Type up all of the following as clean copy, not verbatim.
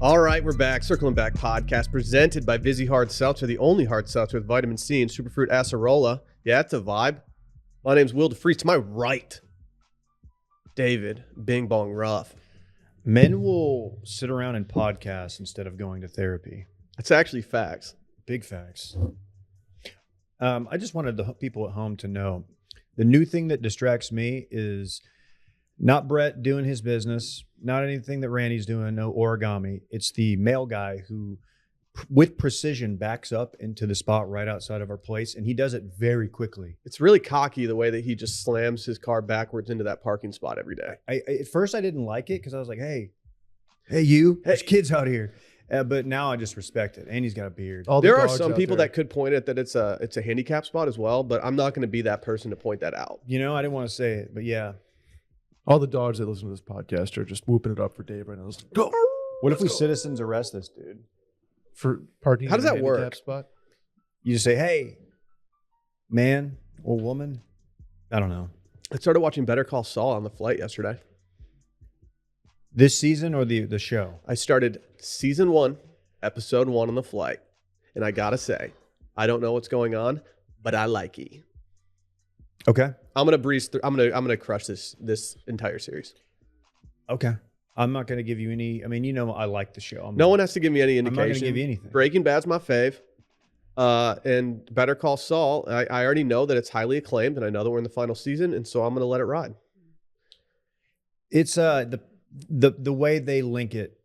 All right, we're back. Circling Back podcast presented by Vizzy Hard Seltzer, the only hard seltzer with vitamin C and superfruit acerola. Yeah, it's a vibe. My name's Will DeFreeze. To my right, David Bing Bong Ruff. Men will sit around and podcast instead of going to therapy. That's actually facts. Big facts. I just wanted the people at home to know the new thing that distracts me is not Brett doing his business, not anything that Randy's doing, no origami. It's the male guy who, with precision, backs up into the spot right outside of our place, and he does it very quickly. It's really cocky the way that he just slams his car backwards into that parking spot every day. At first, I didn't like it because I was like, hey, you, there's kids out here. But now I just respect it, and he's got a beard. There are some people that could point it that it's a handicap spot as well, but I'm not going to be that person to point that out. You know, I didn't want to say it, but yeah. All the dogs that listen to this podcast are just whooping it up for Dave right now. Go. What if we citizens arrest this dude For parking? How does in a that work? handicap Spot? You just say, hey, man or woman. I don't know. I started watching Better Call Saul on the flight yesterday. This season or the show? I started season 1, episode 1 on the flight. And I got to say, I don't know what's going on, but I like it. Okay. I'm going to breeze through. I'm going to crush this entire series. Okay. I'm not going to give you any. I mean, you know, I like the show. No one has to give me any indication. I'm not going to give you anything. Breaking Bad's my fave. And Better Call Saul, I already know that it's highly acclaimed, and I know that we're in the final season, and so I'm going to let it ride. It's the way they link it.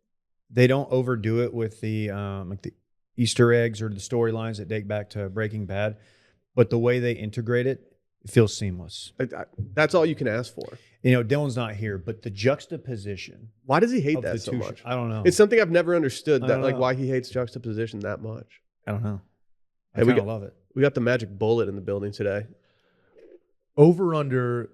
They don't overdo it with the like the Easter eggs or the storylines that date back to Breaking Bad, but the way they integrate it, it feels seamless. That's all you can ask for. You know, Dylan's not here, but the juxtaposition. Why does he hate that so much? I don't know. It's something I've never understood, I that don't like know. why he hates juxtaposition that much. I don't know. I Hey, we kind of got- love it. We got the magic bullet in the building today. Over under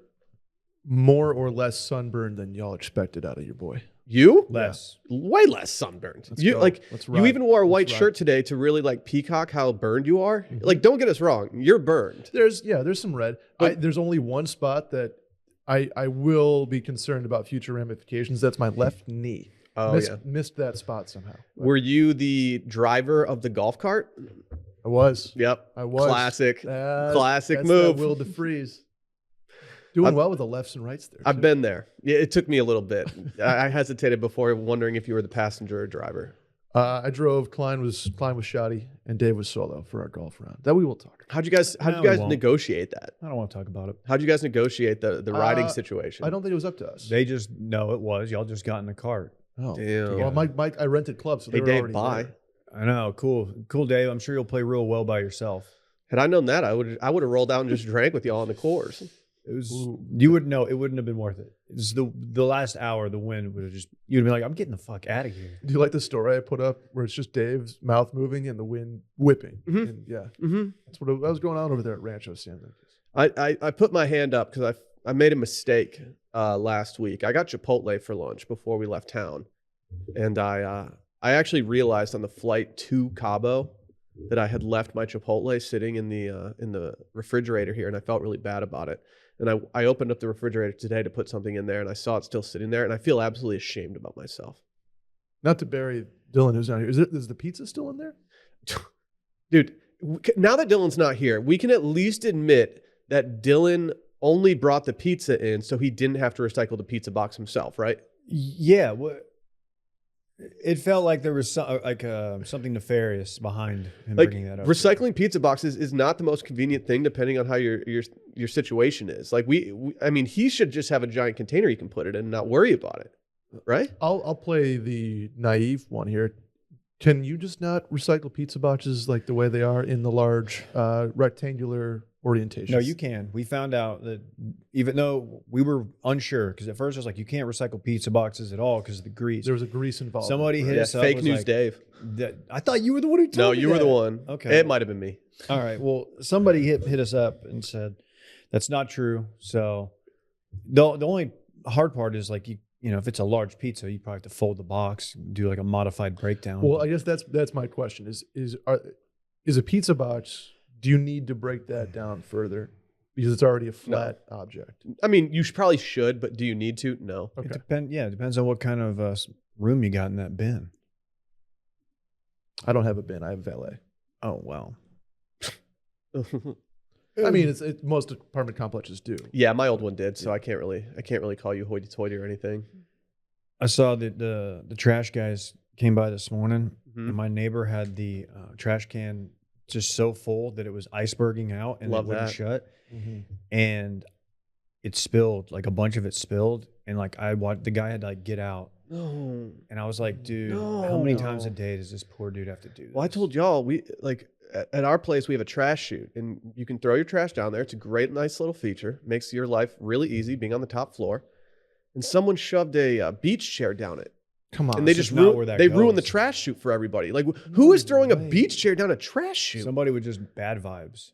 more or less sunburned than y'all expected out of your boy. You? Less. Way less sunburned. Let's You go. like Let's you ride. even wore a white Let's shirt today to really like peacock how burned you are. Like, don't get us wrong, you're burned. There's some red. But- There's only one spot that I will be concerned about future ramifications. That's my left knee. Oh yeah. Missed that spot somehow. Were you the driver of the golf cart? I was. Yep. I was. Classic. Classic That's move. That Will DeFreeze. Doing well with the lefts and rights there. I've too. been there. Yeah, it took me a little bit. I hesitated before, wondering if you were the passenger or driver. I drove. Klein was shoddy, and Dave was solo for our golf round. That we will talk about. How'd you guys No, we won't. negotiate that? I don't want to talk about it. How'd you guys negotiate the riding situation? I don't think it was up to us. They just know it was. Y'all just got in the cart. Oh, Damn. well, Mike, I rented clubs, so they Hey were Dave, already bye. there. I know. Cool, Dave. I'm sure you'll play real well by yourself. Had I known that, I would have rolled out and just drank with y'all on the course. It was. Ooh. You would know. It wouldn't have been worth it. It's the last hour. The wind would have just. You'd be like, I'm getting the fuck out of here. Do you like the story I put up where it's just Dave's mouth moving and the wind whipping? Mhm. And yeah, Mm-hmm. that's what was going on over there at Rancho San Lucas. I put my hand up because I made a mistake last week. I got Chipotle for lunch before we left town, and I actually realized on the flight to Cabo that I had left my Chipotle sitting in the refrigerator here, and I felt really bad about it. And I opened up the refrigerator today to put something in there, and I saw it still sitting there, and I feel absolutely ashamed about myself. Not to bury Dylan, who's not here. Is the pizza still in there? Dude, now that Dylan's not here, we can at least admit that Dylan only brought the pizza in so he didn't have to recycle the pizza box himself, right? Yeah. It felt like there was something nefarious behind him Like, bringing that up. recycling pizza boxes is not the most convenient thing depending on how your situation is. Like I mean, he should just have a giant container he can put it in and not worry about it, right? I'll play the naive one here. Can you just not recycle pizza boxes like the way they are in the large rectangular orientation? No, you can. We found out that even though we were unsure, because at first I was like, you can't recycle pizza boxes at all because of the grease. There was a grease involved. Somebody hit Yeah, us up. fake was news, like, Dave. I thought you were the one who told No, me you were that. the one. Okay. It might have been me. All right. Well, somebody hit us up and said that's not true. So the only hard part is like you know, if it's a large pizza, you probably have to fold the box, do like a modified breakdown. Well, I guess that's my question. Is a pizza box? Do you need to break that down further because it's already a flat object? I mean, you probably should, but do you need to? No. Okay. It depends on what kind of room you got in that bin. I don't have a bin. I have valet. Oh, wow. I mean, it's most apartment complexes do. Yeah, my old one did, so I can't really call you hoity-toity or anything. I saw that the trash guys came by this morning, Mhm. and my neighbor had the trash can just so full that it was iceberging out and Love it wouldn't that. shut. And it spilled, like a bunch of it spilled. And like I watched, the guy had to like get out. No. And I was like, dude, how many times a No. day does this poor dude have to do this? Well, I told y'all we like at our place we have a trash chute, and you can throw your trash down there. It's a great, nice little feature. Makes your life really easy being on the top floor. And someone shoved a beach chair down it, Come on. and they This just is not where that ruined the goes. trash chute for everybody. Like, who is throwing a way. beach chair down a trash chute? Somebody with just bad vibes.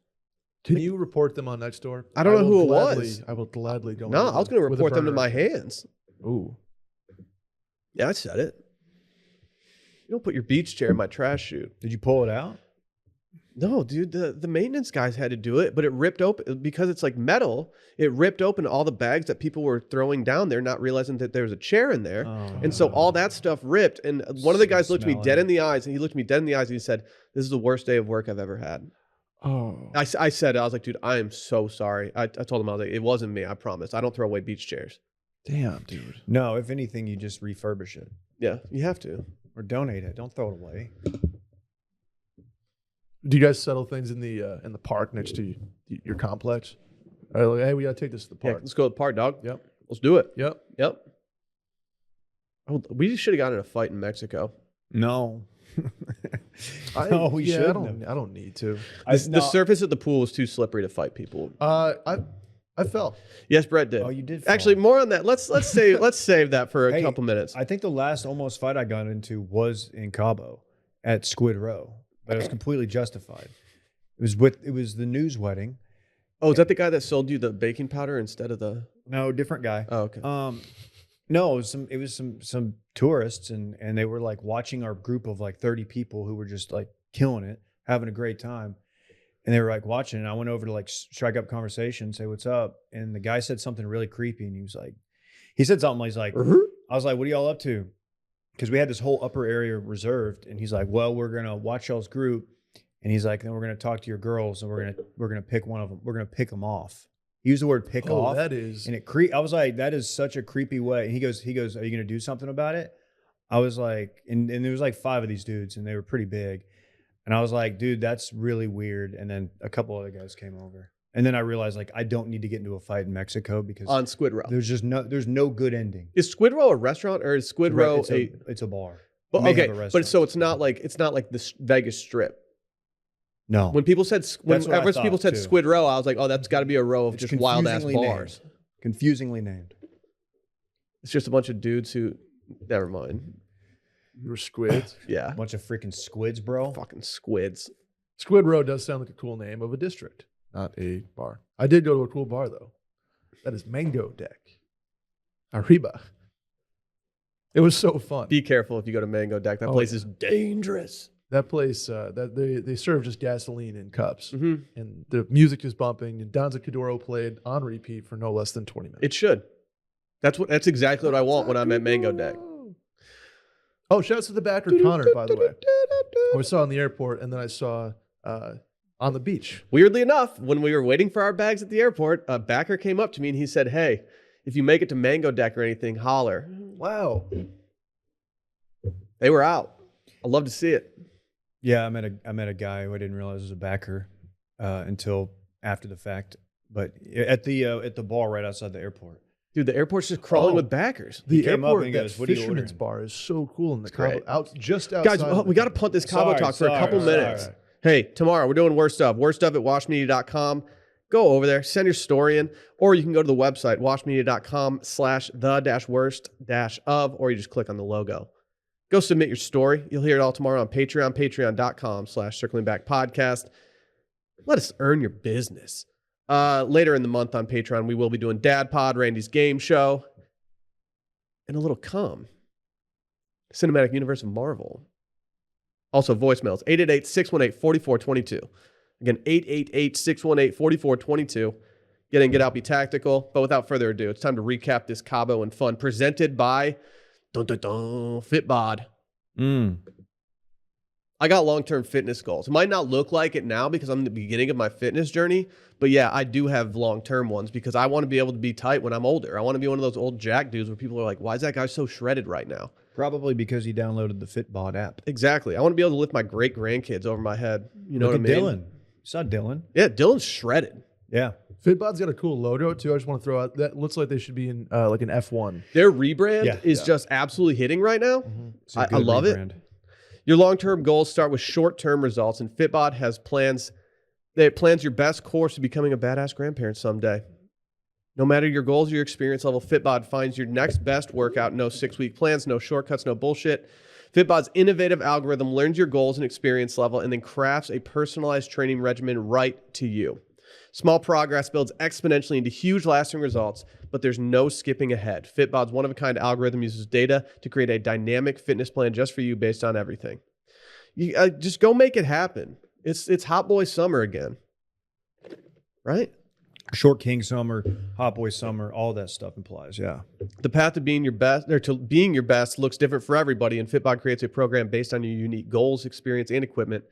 Can you report them on Nextdoor? I don't know will who it gladly- was. I will gladly go. No, in I was going to with a report them to burner. my hands. Ooh. Yeah, I said it. You don't put your beach chair in my trash chute. Did you pull it out? No, dude, the maintenance guys had to do it, but it ripped open because it's like metal. It ripped open all the bags that people were throwing down there, not realizing that there was a chair in there. And so all that stuff ripped. And one of the guys looked me Smelling. dead in the eyes, and he looked me dead in the eyes, and he said, "This is the worst day of work I've ever had." Oh. I said, I was like, dude, I am so sorry. I told him, I was like, it wasn't me. I promise. I don't throw away beach chairs. Damn, dude. No, if anything, you just refurbish it Yeah, you have to. or donate it. Don't throw it away. Do you guys settle things in the park next to your complex? Are you like, hey, we gotta take this to the Yeah, park. let's go to the park, dog. Yep. Let's do it. Yep. Yep. Oh, we should have gotten in a fight in Mexico. No. No, we yeah, shouldn't I don't need to. The surface of the pool was too slippery to fight people. I fell. Yes, Brett did. Oh, you did fall. Actually, more on that. Let's save that for a Hey, couple minutes. I think the last almost fight I got into was in Cabo at Squid Row, but it was completely justified. It was the news wedding. Oh, is that the guy that sold you the baking powder instead of the? No, different guy. Oh, okay. No, it was some tourists and they were like watching our group of like 30 people who were just like killing it, having a great time. And they were like watching, and I went over to like strike up conversation, say what's up. And the guy said something really creepy, and he said something. He's like, I was like, what are y'all up to? Because we had this whole upper area reserved, and he's like, well, we're gonna watch y'all's group, and he's like, then we're gonna talk to your girls, and we're gonna pick one of them. We're gonna pick them off. He used the word pick off. That is. And I was like, that is such a creepy way. And he goes, are you gonna do something about it? I was like, and there was like 5 of these dudes, and they were pretty big. And I was like, dude, that's really weird. And then a couple other guys came over. And then I realized like I don't need to get into a fight in Mexico because On Squid Row. there's no good ending. Is Squid Row a restaurant or is Squid Row It's a bar. Well, May okay, have a but restaurant. so it's not like the Vegas Strip. No. When people said That's what I whenever people thought, said too. Squid Row, I was like, oh, that's got to be a row of It's just wild ass confusingly bars. named. Confusingly named. It's just a bunch of dudes who. Never mind. You were squids. Yeah, A bunch of freaking squids, bro. fucking squids. Squid Row does sound like a cool name of a district, not a bar. I did go to a cool bar though. That is Mango Deck. Arriba. It was so fun. Be careful if you go to Mango Deck. That Oh, place yeah. is dangerous. That place, that they serve just gasoline in cups, Mm-hmm. and the music is bumping, and Danza Kuduro played on repeat for no less than 20 minutes. It should. That's exactly what I want when I'm at Mango Deck. Oh, shouts to the backer Connor, by the way. I saw in the airport, and then I saw on the beach. Weirdly enough, when we were waiting for our bags at the airport, a backer came up to me and he said, "Hey, if you make it to Mango Deck or anything, holler." Wow. They were out. I love to see it. Yeah, I met a guy who I didn't realize was a backer until after the fact. But at the bar right outside the airport. Dude, the airport's just crawling Oh. with backers. The came up airport, and that goes, "What are you Fisherman's ordering?" bar is so cool in the great. Cabo, just outside. Guys, of we the got to punt this Cabo Sorry, talk for a couple sorry. minutes. Hey, tomorrow we're doing Worst Of. Worst Of at washmedia.com. Go over there, send your story in, or you can go to the website, washmedia.com/the-worst-of, or you just click on the logo. Go submit your story. You'll hear it all tomorrow on Patreon, patreon.com/circlingbackpodcast. Let us earn your business. Later in the month on Patreon, we will be doing Dad Pod, Randy's game show, and a little Cinematic Universe of Marvel. Also, voicemails, 888-618-4422. Again, 888-618-4422. Get in, get out, be tactical. But without further ado, it's time to recap this Cabo and Fun presented by Fitbod. I got long-term fitness goals. It might not look like it now because I'm in the beginning of my fitness journey, but yeah, I do have long-term ones because I want to be able to be tight when I'm older. I want to be one of those old jack dudes where people are like, why is that guy so shredded right now? Probably because he downloaded the Fitbod app. Exactly. I want to be able to lift my great-grandkids over my head. You know what I mean? Dylan. You saw Dylan? Yeah, Dylan's shredded. Yeah. Fitbod's got a cool logo too. I just want to throw out that looks like they should be in like an F1. Their rebrand Yeah. is just absolutely hitting right now. It's a I good love rebrand. it. Your long-term goals start with short-term results, and Fitbod has plans. It plans your best course to becoming a badass grandparent someday. No matter your goals or your experience level, Fitbod finds your next best workout. No 6-week plans, no shortcuts, no bullshit. Fitbod's innovative algorithm learns your goals and experience level and then crafts a personalized training regimen right to you. Small progress builds exponentially into huge lasting results, but there's no skipping ahead. Fitbod's one-of-a-kind algorithm uses data to create a dynamic fitness plan just for you based on everything. You just go make it happen. It's hot boy summer again, right? Short King Summer, Hot Boy Summer, all that stuff implies. Yeah. The path to being your best, or to being your best, looks different for everybody, and Fitbod creates a program based on your unique goals, experience, and equipment.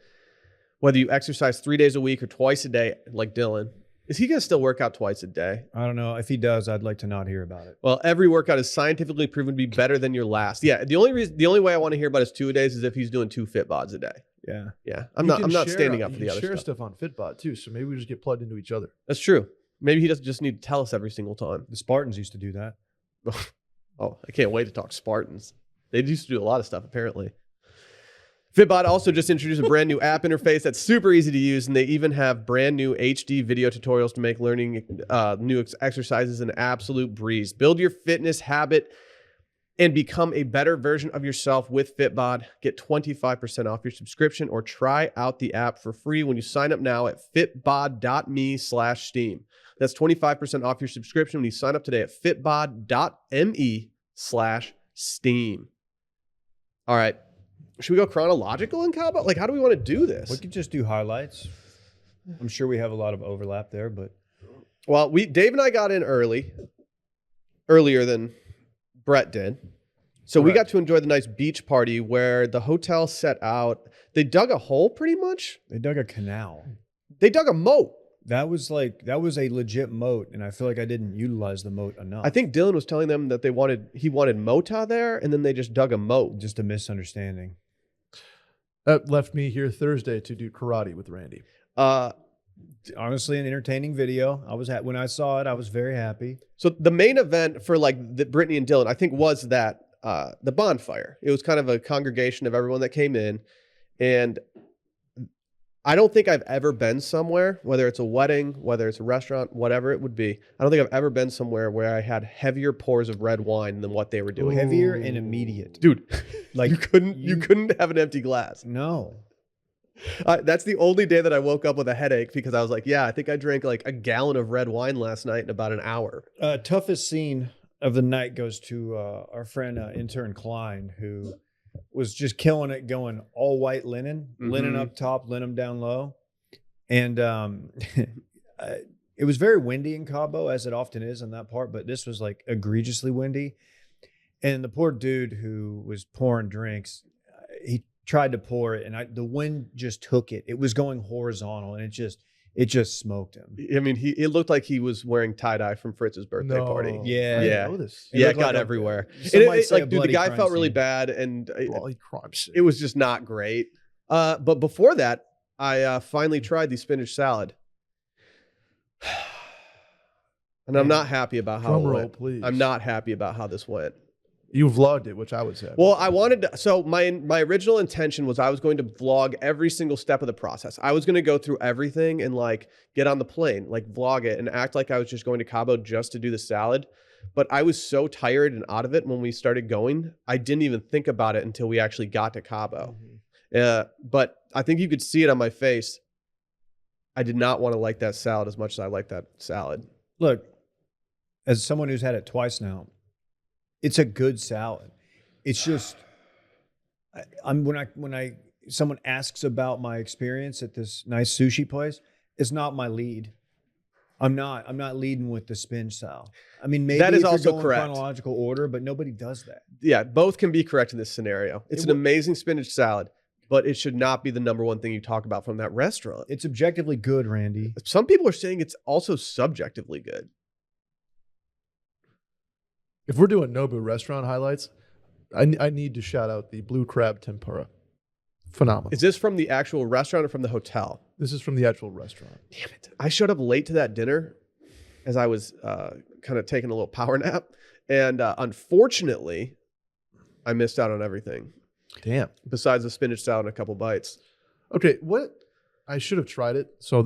Whether you exercise 3 days a week or twice a day, like Dylan, is he going to still work out twice a day? I don't know. If he does, I'd like to not hear about it. Well, every workout is scientifically proven to be better than your last. Yeah, the only way I want to hear about his 2-a-days is if he's doing 2 Fitbods a day. Yeah. Yeah, I'm not standing up for the other share stuff. stuff on Fitbod too, so maybe we just get plugged into each other. That's true. Maybe he doesn't just need to tell us every single time. The Spartans used to do that. Oh, I can't wait to talk Spartans. They used to do a lot of stuff, apparently. Fitbod also just introduced a brand new app interface that's super easy to use, and they even have brand new HD video tutorials to make learning new exercises an absolute breeze. Build your fitness habit and become a better version of yourself with Fitbod. Get 25% off your subscription or try out the app for free when you sign up now at fitbod.me/steam. That's 25% off your subscription when you sign up today at fitbod.me/steam. All right. Should we go chronological in Cabo? Like, how do we want to do this? We could just do highlights. I'm sure we have a lot of overlap there, but Well, Dave and I got in earlier than Brett did. So we got to enjoy the nice beach party where the hotel set out. They dug a hole pretty much. they dug a canal. They dug a moat. That was a legit moat, and I feel like I didn't utilize the moat enough. I think Dylan was telling them that he wanted Mota there, and then they just dug a moat. Just a misunderstanding. That left me here Thursday to do karate with Randy. Honestly, an entertaining video. When I saw it, I was very happy. So the main event for like the Brittany and Dylan, I think, was that the bonfire. It was kind of a congregation of everyone that came in, and I don't think I've ever been somewhere, whether it's a wedding, whether it's a restaurant, whatever it would be. I don't think I've ever been somewhere where I had heavier pours of red wine than what they were doing. Heavier and immediate. Dude, Like you couldn't have an empty glass. No. That's the only day that I woke up with a headache because I was like, yeah, I think I drank like a gallon of red wine last night in about an hour. Toughest scene of the night goes to our friend intern Klein, who was just killing it, going all white linen, linen up top, linen down low. And it was very windy in Cabo, as it often is in that part, but this was like egregiously windy. And the poor dude who was pouring drinks, he tried to pour it, and the wind just took it. It was going horizontal, and it just smoked him. I mean, it looked like he was wearing tie-dye from Fritz's birthday party. Yeah. I Yeah. know this. Yeah, it looked got like everywhere. some might It, say a like, dude, the bloody guy crime felt really scene. bad, and Bloody crime scene. it was just not great. But before that, I finally tried the spinach salad. And I'm not happy about how Drum it roll, went. please. I'm not happy about how this went. You vlogged it, which I would say. Well, I wanted to, so my original intention was I was going to vlog every single step of the process. I was going to go through everything and like get on the plane, like vlog it and act like I was just going to Cabo just to do the salad. But I was so tired and out of it when we started going, I didn't even think about it until we actually got to Cabo. But I think you could see it on my face. I did not want to like that salad as much as I like that salad. Look, as someone who's had it twice now, it's a good salad. It's just, when someone asks about my experience at this nice sushi place, it's not my lead. I'm not leading with the spinach salad. I mean, maybe That is if you're also going correct. chronological order, but nobody does that. Yeah, both can be correct in this scenario. It's an amazing spinach salad. but it should not be the number one thing you talk about from that restaurant. It's objectively good, Randy. Some people are saying it's also subjectively good. If we're doing Nobu restaurant highlights, I need to shout out the blue crab tempura. Phenomenal. Is this from the actual restaurant or from the hotel? This is from the actual restaurant. Damn it. I showed up late to that dinner as I was kind of taking a little power nap. And unfortunately, I missed out on everything. Damn. Besides the spinach salad and a couple bites. Okay, I should have tried it. So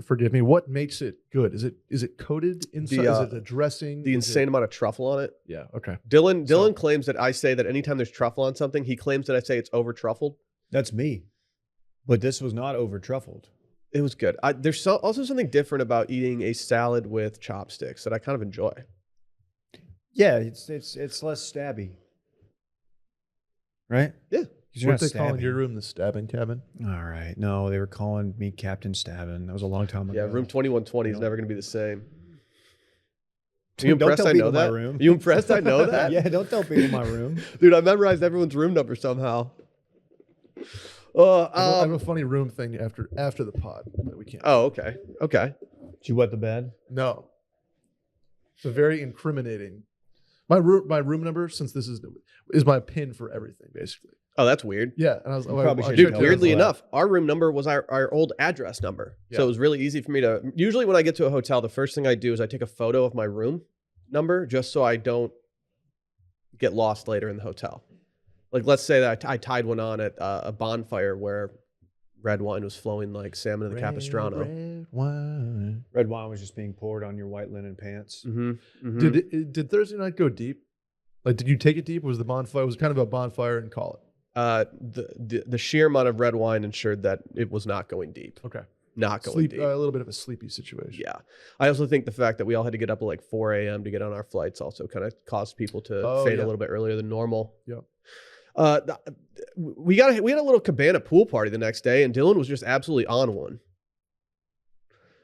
forgive me. What makes it good? Is it coated inside? Is it a dressing? The insane amount of truffle on it. Yeah. Okay. Dylan claims that I say that anytime there's truffle on something, he claims that I say it's over truffled. That's me. But this was not over truffled. It was good. There's also something different about eating a salad with chopsticks that I kind of enjoy. Yeah, it's less stabby. Right? Yeah. What they calling your room, the stabbing cabin? All right. No, they were calling me Captain Stabbin. That was a long time ago. Yeah, room 2120 is never going to be the same. Are Don't you impressed tell I know people my that? room. Are you impressed I know that? Yeah, don't tell people my room. Dude, I memorized everyone's room number somehow. I have a funny room thing after the pod that we can't. Oh, okay. Okay. Did you wet the bed? No. It's a very incriminating. My room number, since this is my pin for everything, basically. Oh, that's weird. Yeah, and I was probably should Dude, tell weirdly people that. enough, our room number was our old address number. So Yeah. it was really easy for me to... Usually when I get to a hotel, the first thing I do is I take a photo of my room number just so I don't get lost later in the hotel. Like, let's say that I tied one on at a bonfire where red wine was flowing like salmon in the Capistrano. Red wine. Red wine was just being poured on your white linen pants. Mm-hmm. Mm-hmm. Did Thursday night go deep? Like, did you take it deep? Was the bonfire? Was it kind of a bonfire and call it? The sheer amount of red wine ensured that it was not going deep. Okay. Not going deep. A little bit of a sleepy situation. Yeah. I also think the fact that we all had to get up at like 4 a.m. to get on our flights also kind of caused people to fade a little bit earlier than normal. Yep. We had a little cabana pool party the next day, and Dylan was just absolutely on one.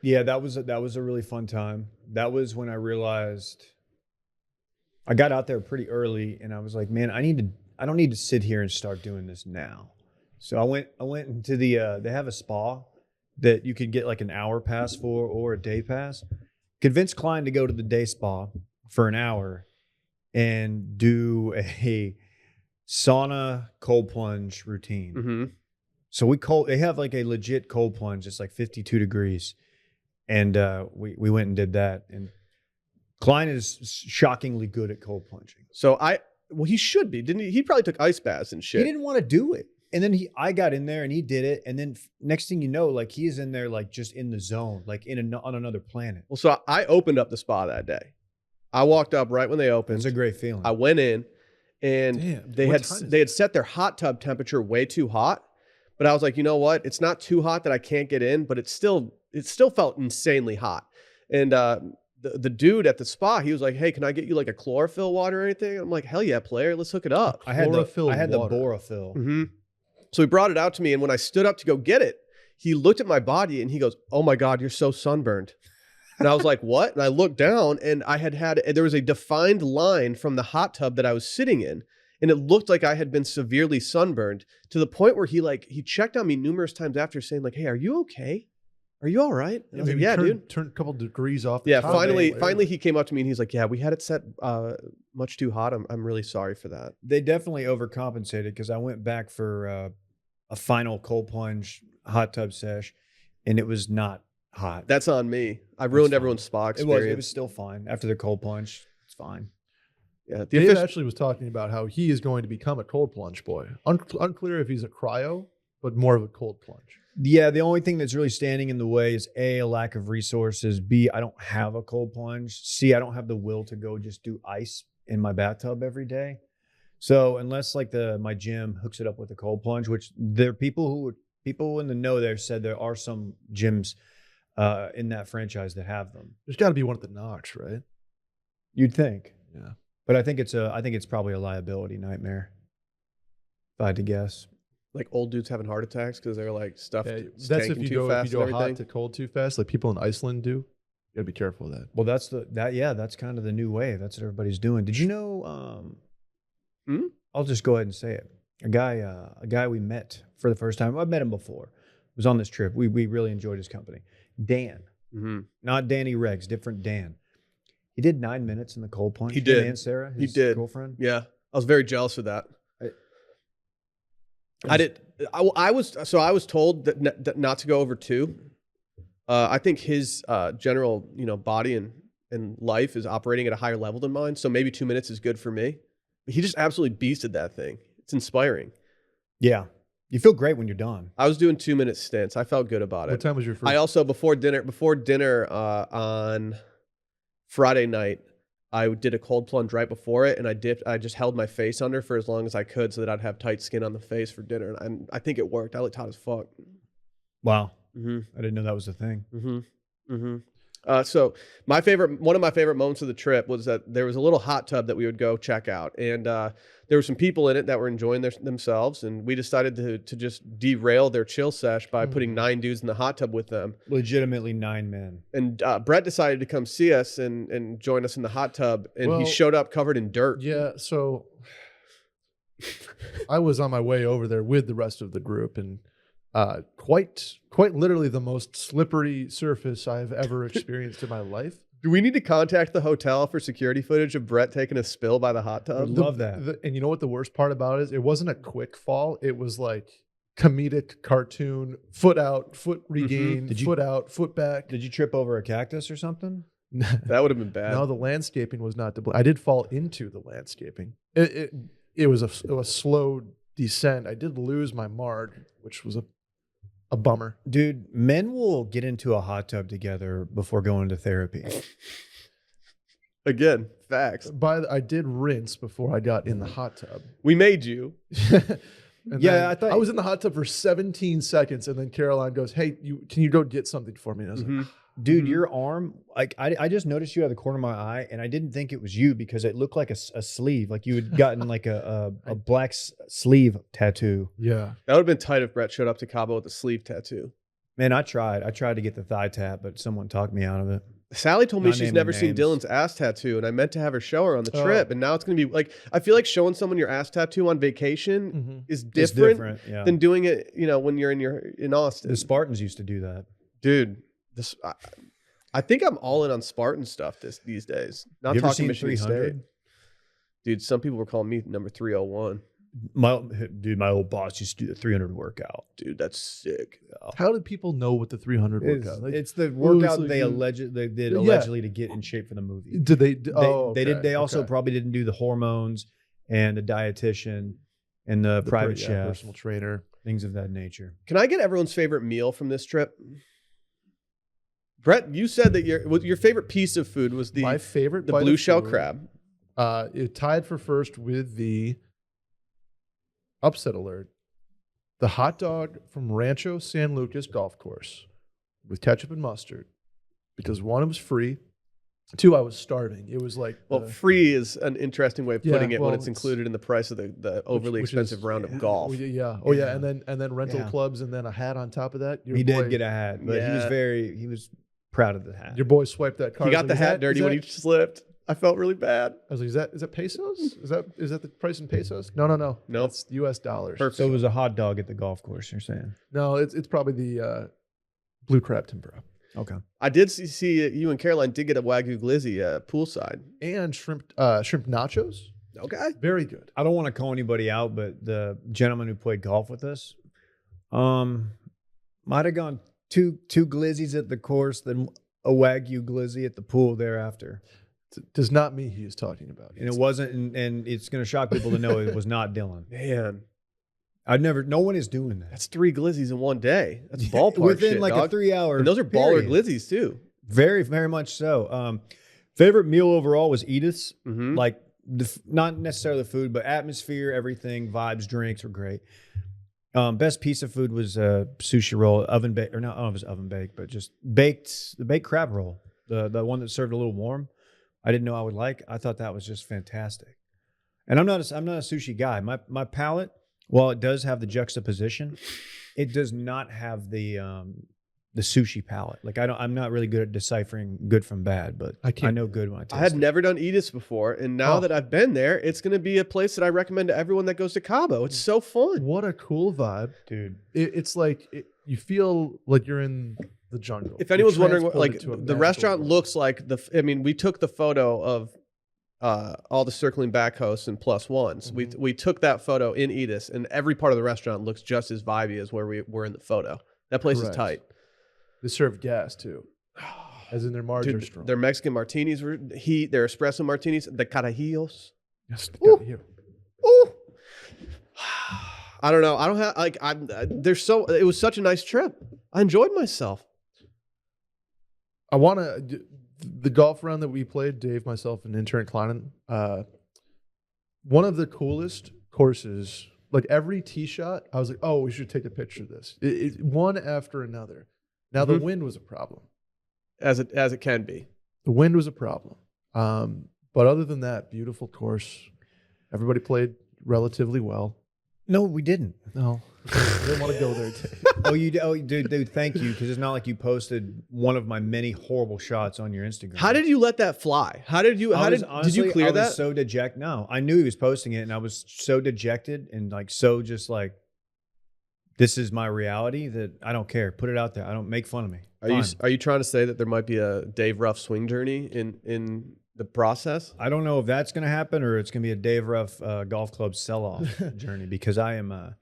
Yeah, that was a really fun time. That was when I realized I got out there pretty early, and I was like, man, I don't need to sit here and start doing this now. So I went into the they have a spa that you could get like an hour pass for or a day pass. Convinced Klein to go to the day spa for an hour and do a sauna cold plunge routine. Mm-hmm. So they have like a legit cold plunge. It's like 52 degrees. And we went and did that. And Klein is shockingly good at cold plunging. So he should be, didn't he? He probably took ice baths and shit. He didn't want to do it. And then I got in there and he did it. And then next thing you know, like he's in there, like just in the zone, like on another planet. Well, so I opened up the spa that day. I walked up right when they opened. It's a great feeling. I went in, and Damn, they had set their hot tub temperature way too hot. But I was like, you know what? It's not too hot that I can't get in, but it still felt insanely hot. And the dude at the spa, he was like, hey, can I get you like a chlorophyll water or anything? I'm like, hell yeah, player, let's hook it up. I had the water. Borophyll. Mm-hmm. So he brought it out to me, and when I stood up to go get it, he looked at my body and he goes, oh my God, you're so sunburned. And I was like, what? And I looked down, and there was a defined line from the hot tub that I was sitting in, and it looked like I had been severely sunburned to the point where he checked on me numerous times after saying like, hey, are you okay? Are you all right? And I was like, yeah, dude. Turn a couple degrees off. The Yeah, top. finally he came up to me and he's like, yeah, we had it set much too hot. I'm really sorry for that. They definitely overcompensated because I went back for a final cold plunge hot tub sesh, and it was not hot. That's on me. I ruined everyone's spa experience. It was still fine after the cold plunge. It's fine. Yeah, Dave actually was talking about how he is going to become a cold plunge boy. Unclear if he's a cryo, but more of a cold plunge. Yeah, the only thing that's really standing in the way is A, a lack of resources. B, I don't have a cold plunge. C, I don't have the will to go just do ice in my bathtub every day. So unless like my gym hooks it up with a cold plunge, which there are people in the know there said there are some gyms in that franchise that have them. There's got to be one at the Notch, right? You'd think. Yeah. But I think it's probably a liability nightmare, if I had to guess. Like old dudes having heart attacks because they're like stuff. That's if you go hot to cold too fast, like people in Iceland do. You got to be careful of that. Well, that's kind of the new wave. That's what everybody's doing. Did you know? I'll just go ahead and say it. a guy we met for the first time. I've met him before. Was on this trip. We really enjoyed his company. Dan, not Danny Regs, different Dan. He did 9 minutes in the cold plunge. He did. Him and Sarah, his He did. girlfriend. Yeah, I was very jealous of that. I was told that not to go over 2. I think his general body and life is operating at a higher level than mine, so maybe 2 minutes is good for me. But he just absolutely beasted that thing. It's inspiring. Yeah, you feel great when you're done. I was doing 2-minute stints. I felt good about it. What time was your first? I also before dinner on Friday night, I did a cold plunge right before it, and I just held my face under for as long as I could so that I'd have tight skin on the face for dinner, and I think it worked. I looked hot as fuck. Wow, I didn't know that was a thing. So one of my favorite moments of the trip was that there was a little hot tub that we would go check out, and there were some people in it that were enjoying themselves, and we decided to just derail their chill sesh by putting 9 dudes in the hot tub with them. Legitimately 9 men. And Brett decided to come see us and join us in the hot tub, and he showed up covered in dirt. Yeah, so I was on my way over there with the rest of the group, and quite literally the most slippery surface I've ever experienced in my life. Do we need to contact the hotel for security footage of Brett taking a spill by the hot tub? Love that. And you know what the worst part about it is? It wasn't a quick fall. It was like comedic cartoon, foot out, foot regain, foot out, foot back. Did you trip over a cactus or something? That would have been bad. No, the landscaping was not I did fall into the landscaping. It was a slow descent. I did lose my marg, which was a bummer. Dude, men will get into a hot tub together before going to therapy. Again, facts. I did rinse before I got in the hot tub. We made you. Yeah, I was in the hot tub for 17 seconds, and then Caroline goes, "Hey, can you go get something for me?" And I was like, dude, your arm, like I just noticed you out of the corner of my eye, and I didn't think it was you because it looked like a sleeve, like you had gotten like a black sleeve tattoo. Yeah, that would have been tight if Brett showed up to Cabo with a sleeve tattoo. Man, I tried to get the thigh tap, but someone talked me out of it. Sally told me she's never seen Dylan's ass tattoo, and I meant to have her show her on the trip, and now it's going to be like, I feel like showing someone your ass tattoo on vacation is different than doing it, when you're in Austin. The Spartans used to do that. Dude, I think I'm all in on Spartan stuff these days. Not you ever talking seen Michigan 300? State. Dude, some people were calling me number 301. My old boss used to do the 300 workout. Dude, that's sick. How did people know what the 300 workout? It's the workout they did allegedly to get in shape for the movie. Did they? They also probably didn't do the hormones and the dietitian and the private chef, personal trainer, things of that nature. Can I get everyone's favorite meal from this trip? Brett, you said that your favorite piece of food was the blue shell crab. It tied for first with the upset alert, the hot dog from Rancho San Lucas Golf Course with ketchup and mustard, because 1, it was free. 2, I was starving. It was like free is an interesting way of putting it when it's included in the price of the overly expensive round of golf. And then rental clubs, and then a hat on top of that. He did get a hat, but he was proud of the hat. Your boy swiped that card. He got the hat dirty when he slipped. I felt really bad. I was like, is that pesos? Is that the price in pesos? No. It's US dollars. Perfect. So it was a hot dog at the golf course, you're saying? No, it's probably the blue crab tempura. Okay. I did see you and Caroline did get a Wagyu glizzy poolside. And shrimp nachos. Okay. Very good. I don't want to call anybody out, but the gentleman who played golf with us might have gone two glizzies at the course, then a Wagyu glizzy at the pool thereafter. It does not mean he is talking about. And it wasn't, and it's going to shock people to know it was not Dylan. Man, no one is doing that. That's 3 glizzies in one day. That's ballpark within shit, like dog. a 3 hour. And those are baller glizzies too. Very, very much so. Favorite meal overall was Edith's. Like not necessarily the food, but atmosphere, everything, vibes, drinks were great. Best piece of food was sushi roll, oven baked, or not, I don't know if it was oven baked, but just the baked crab roll, the one that served a little warm. I didn't know I would like. I thought that was just fantastic. And I'm not a sushi guy. My palate, while it does have the juxtaposition, it does not have the the sushi palate. Like I'm not really good at deciphering good from bad, but I know good when I taste I had it. never done Edith's before, and now that I've been there, it's going to be a place that I recommend to everyone that goes to Cabo. It's so fun. What a cool vibe, dude. It's like you feel like you're in the jungle. If anyone's You're wondering, transported to a the magical restaurant world. looks like we took the photo of all the circling back hosts and plus ones. We took that photo in Edith's, and every part of the restaurant looks just as vibey as where we were in the photo. That place is tight. They serve gas too, as in their margins are Dude, strong. their Mexican martinis were their espresso martinis, the carajillos. Yes, Ooh. here. Ooh. I don't know. I don't have it was such a nice trip. I enjoyed myself. I want to the golf round that we played, Dave, myself, and intern Kleinen. One of the coolest courses. Like every tee shot, I was like, "Oh, we should take a picture of this." One after another. Now the wind was a problem, as it can be. The wind was a problem, but other than that, beautiful course. Everybody played relatively well. No, we didn't. No, I didn't want to go there. Dude, thank you, because it's not like you posted one of my many horrible shots on your Instagram. How did you let that fly? Did you clear that? I was so dejected. No, I knew he was posting it, and I was so dejected and like so just like, this is my reality that I don't care. Put it out there. I don't make fun of me. Are you trying to say that there might be a Dave Ruff swing journey in the process? I don't know if that's going to happen or it's going to be a Dave Ruff golf club sell-off journey, because I am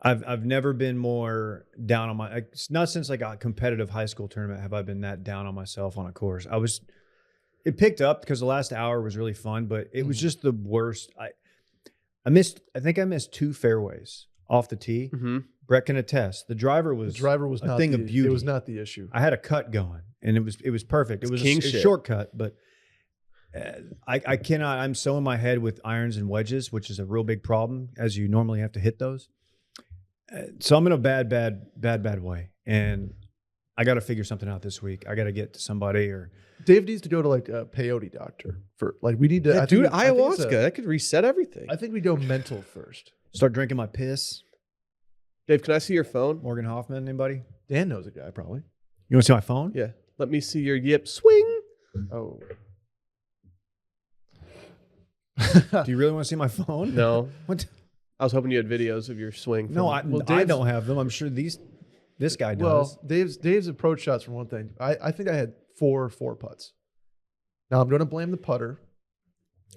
I've never been more down on my, not since like a competitive high school tournament have I been that down on myself on a course. It picked up because the last hour was really fun, but it was just the worst. I think I missed 2 fairways off the tee. Mm-hmm. Brett can attest. The driver was a not thing of beauty. It was not the issue. I had a cut going, and it was perfect. It was king a shit. shortcut, but I cannot. I'm so in my head with irons and wedges, which is a real big problem, as you normally have to hit those. So I'm in a bad way, and I got to figure something out this week. I got to get to somebody, or Dave needs to go to like a peyote doctor for like we need to. Yeah, dude, ayahuasca that could reset everything. I think we go mental first. start drinking my piss. Dave, can I see your phone? Morgan Hoffman, anybody? Dan knows a guy probably. You want to see my phone? Yeah. Let me see your yip swing. Oh. Do you really want to see my phone? No. What? I was hoping you had videos of your swing. No, I don't have them. I'm sure this guy does. Well, Dave's approach shots for one thing. I think I had four putts. Now I'm going to blame the putter.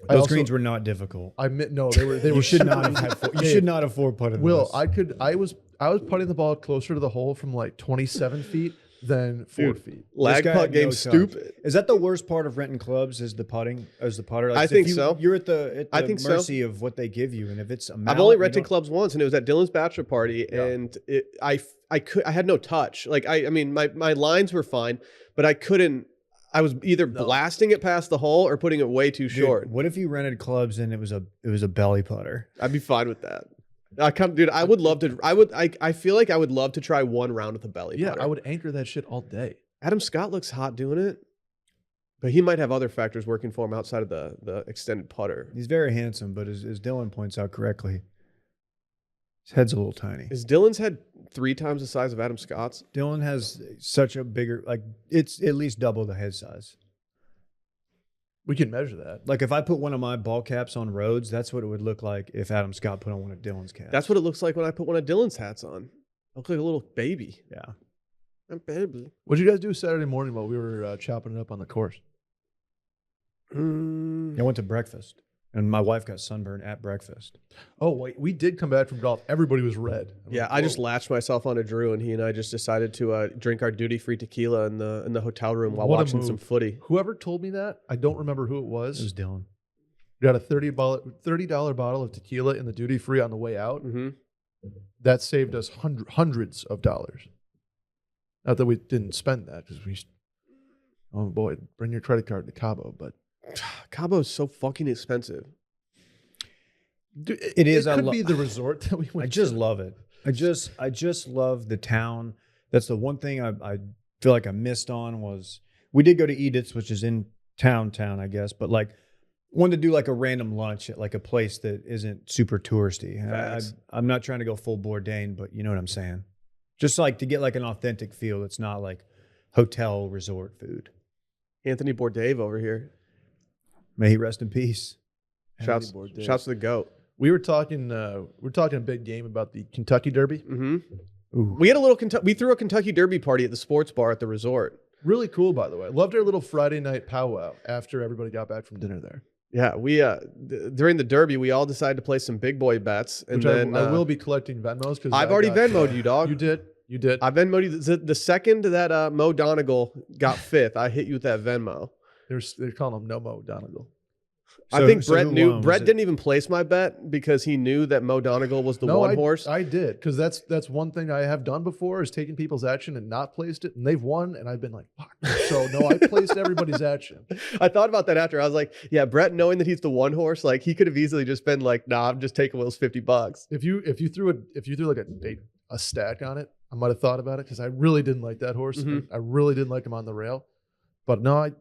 Those greens were not difficult. No, they were. You should not have had. You should not have 4 putted. Will, I was putting the ball closer to the hole from like 27 feet than 4 feet. Lag putt game stupid. Is that the worst part of renting clubs? Is the putting? As the putter? Like, I think so. You're at the mercy so. of what they give you, and if it's a mallet, I've only rented clubs once, and it was at Dylan's bachelor party, and I had no touch. Like I mean, my lines were fine, but I couldn't. I was either blasting it past the hole or putting it way too short. What if you rented clubs and it was a belly putter? I'd be fine with that. I would love to. I feel like I would love to try one round with a belly putter. Yeah, I would anchor that shit all day. Adam Scott looks hot doing it, but he might have other factors working for him outside of the extended putter. He's very handsome, but as Dylan points out correctly, his head's a little tiny. Is Dylan's head 3 times the size of Adam Scott's? Dylan has such a bigger, like, it's at least double the head size. We can measure that. Like, if I put one of my ball caps on Rhodes, that's what it would look like if Adam Scott put on one of Dylan's caps. That's what it looks like when I put one of Dylan's hats on. I look like a little baby. Yeah. I'm baby. What did you guys do Saturday morning while we were chopping it up on the course? I went to breakfast, and my wife got sunburned at breakfast. Oh, wait, we did come back from golf. Everybody was red. Yeah, I just latched myself onto Drew, and he and I just decided to drink our duty-free tequila in the hotel room while watching some footy. Whoever told me that, I don't remember who it was. It was Dylan. We got a $30 bottle of tequila in the duty-free on the way out. Mm-hmm. That saved us hundreds of dollars. Not that we didn't spend that, because oh boy, bring your credit card to Cabo, but Cabo is so fucking expensive. Dude, it is. It could be the resort that we went. I just love it. I just love the town. That's the one thing I feel like I missed on was we did go to Edith's, which is in town, I guess, but like wanted to do like a random lunch at like a place that isn't super touristy. I'm not trying to go full Bourdain, but you know what I'm saying. Just like to get like an authentic feel. It's not like hotel resort food. Anthony Bourdain over here. May he rest in peace. Shouts to the GOAT. We were talking a big game about the Kentucky Derby. Mm-hmm. We had a little we threw a Kentucky Derby party at the sports bar at the resort. Really cool, by the way. Loved our little Friday night powwow after everybody got back from dinner there. Yeah, we during the Derby we all decided to play some big boy bets, and Which then I will be collecting Venmos because I've already Venmoed you, dog. You did. I Venmoed you the second that Mo Donegal got fifth. I hit you with that Venmo. They're calling him No Mo Donegal. I think Brett who knew. won? Brett didn't even place my bet because he knew that Mo Donegal was the one horse. I did because that's one thing I have done before is taking people's action and not placed it, and they've won, and I've been like, fuck. So no, I placed everybody's action. I thought about that after. I was like, yeah, Brett knowing that he's the one horse, like he could have easily just been like, nah, I'm just taking Will's $50. If you threw like a stack on it, I might have thought about it because I really didn't like that horse. Mm-hmm. I really didn't like him on the rail, but no,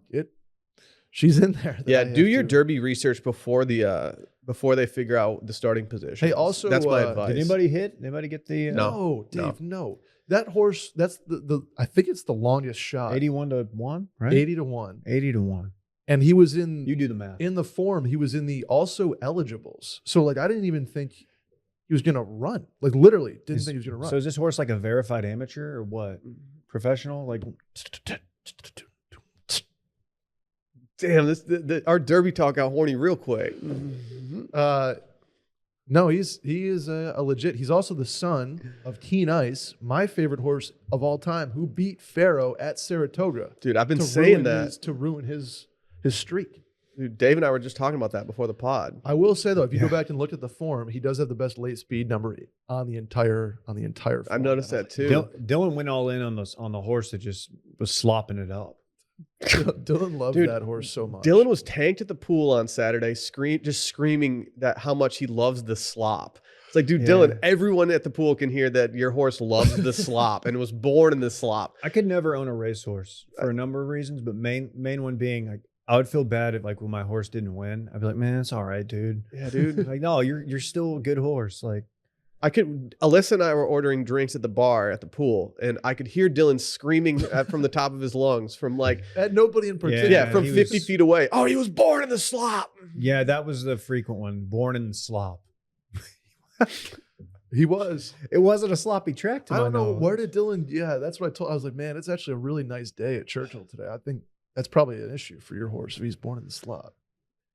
she's in there. Yeah, do your Derby research before they figure out the starting position. Hey, also, that's my advice. Did anybody hit? Anybody get the No, Dave, no. That horse, that's the I think it's the longest shot. 81-1, right? 80-1. 80-1. And he was in You do the math. in the form, he was in the also eligibles. So like I didn't even think he was gonna run. Like literally didn't think he was gonna run. So is this horse like a verified amateur or what? Professional? Like Damn, our Derby talk got horny real quick. No, he is a legit. He's also the son of Keen Ice, my favorite horse of all time, who beat Pharaoh at Saratoga. Dude, I've been saying that to ruin his streak. Dude, Dave and I were just talking about that before the pod. I will say though, if you go back and look at the form, he does have the best late speed number on the entire. Form. I noticed that too. Dylan went all in on the horse that just was slopping it up. Dylan loved Dude, that horse so much. Dylan was tanked at the pool on Saturday, screaming that how much he loves the slop. It's like, dude, Yeah. Dylan, everyone at the pool can hear that your horse loves the slop and was born in the slop. I could never own a racehorse for a number of reasons, but main one being like I would feel bad if like when my horse didn't win. I'd be like, man, it's all right, dude. Yeah, dude. Like, no, you're still a good horse. Like Alyssa and I were ordering drinks at the bar at the pool, and I could hear Dylan screaming from the top of his lungs from like, At nobody in particular. yeah, from he 50 was- feet away. Oh, he was born in the slop. yeah, that was the frequent one. Born in the slop. He was. It wasn't a sloppy track to I my don't know knowledge. where did Dylan. Yeah, that's what I told. I was like, man, it's actually a really nice day at Churchill today. I think that's probably an issue for your horse if he's born in the slot.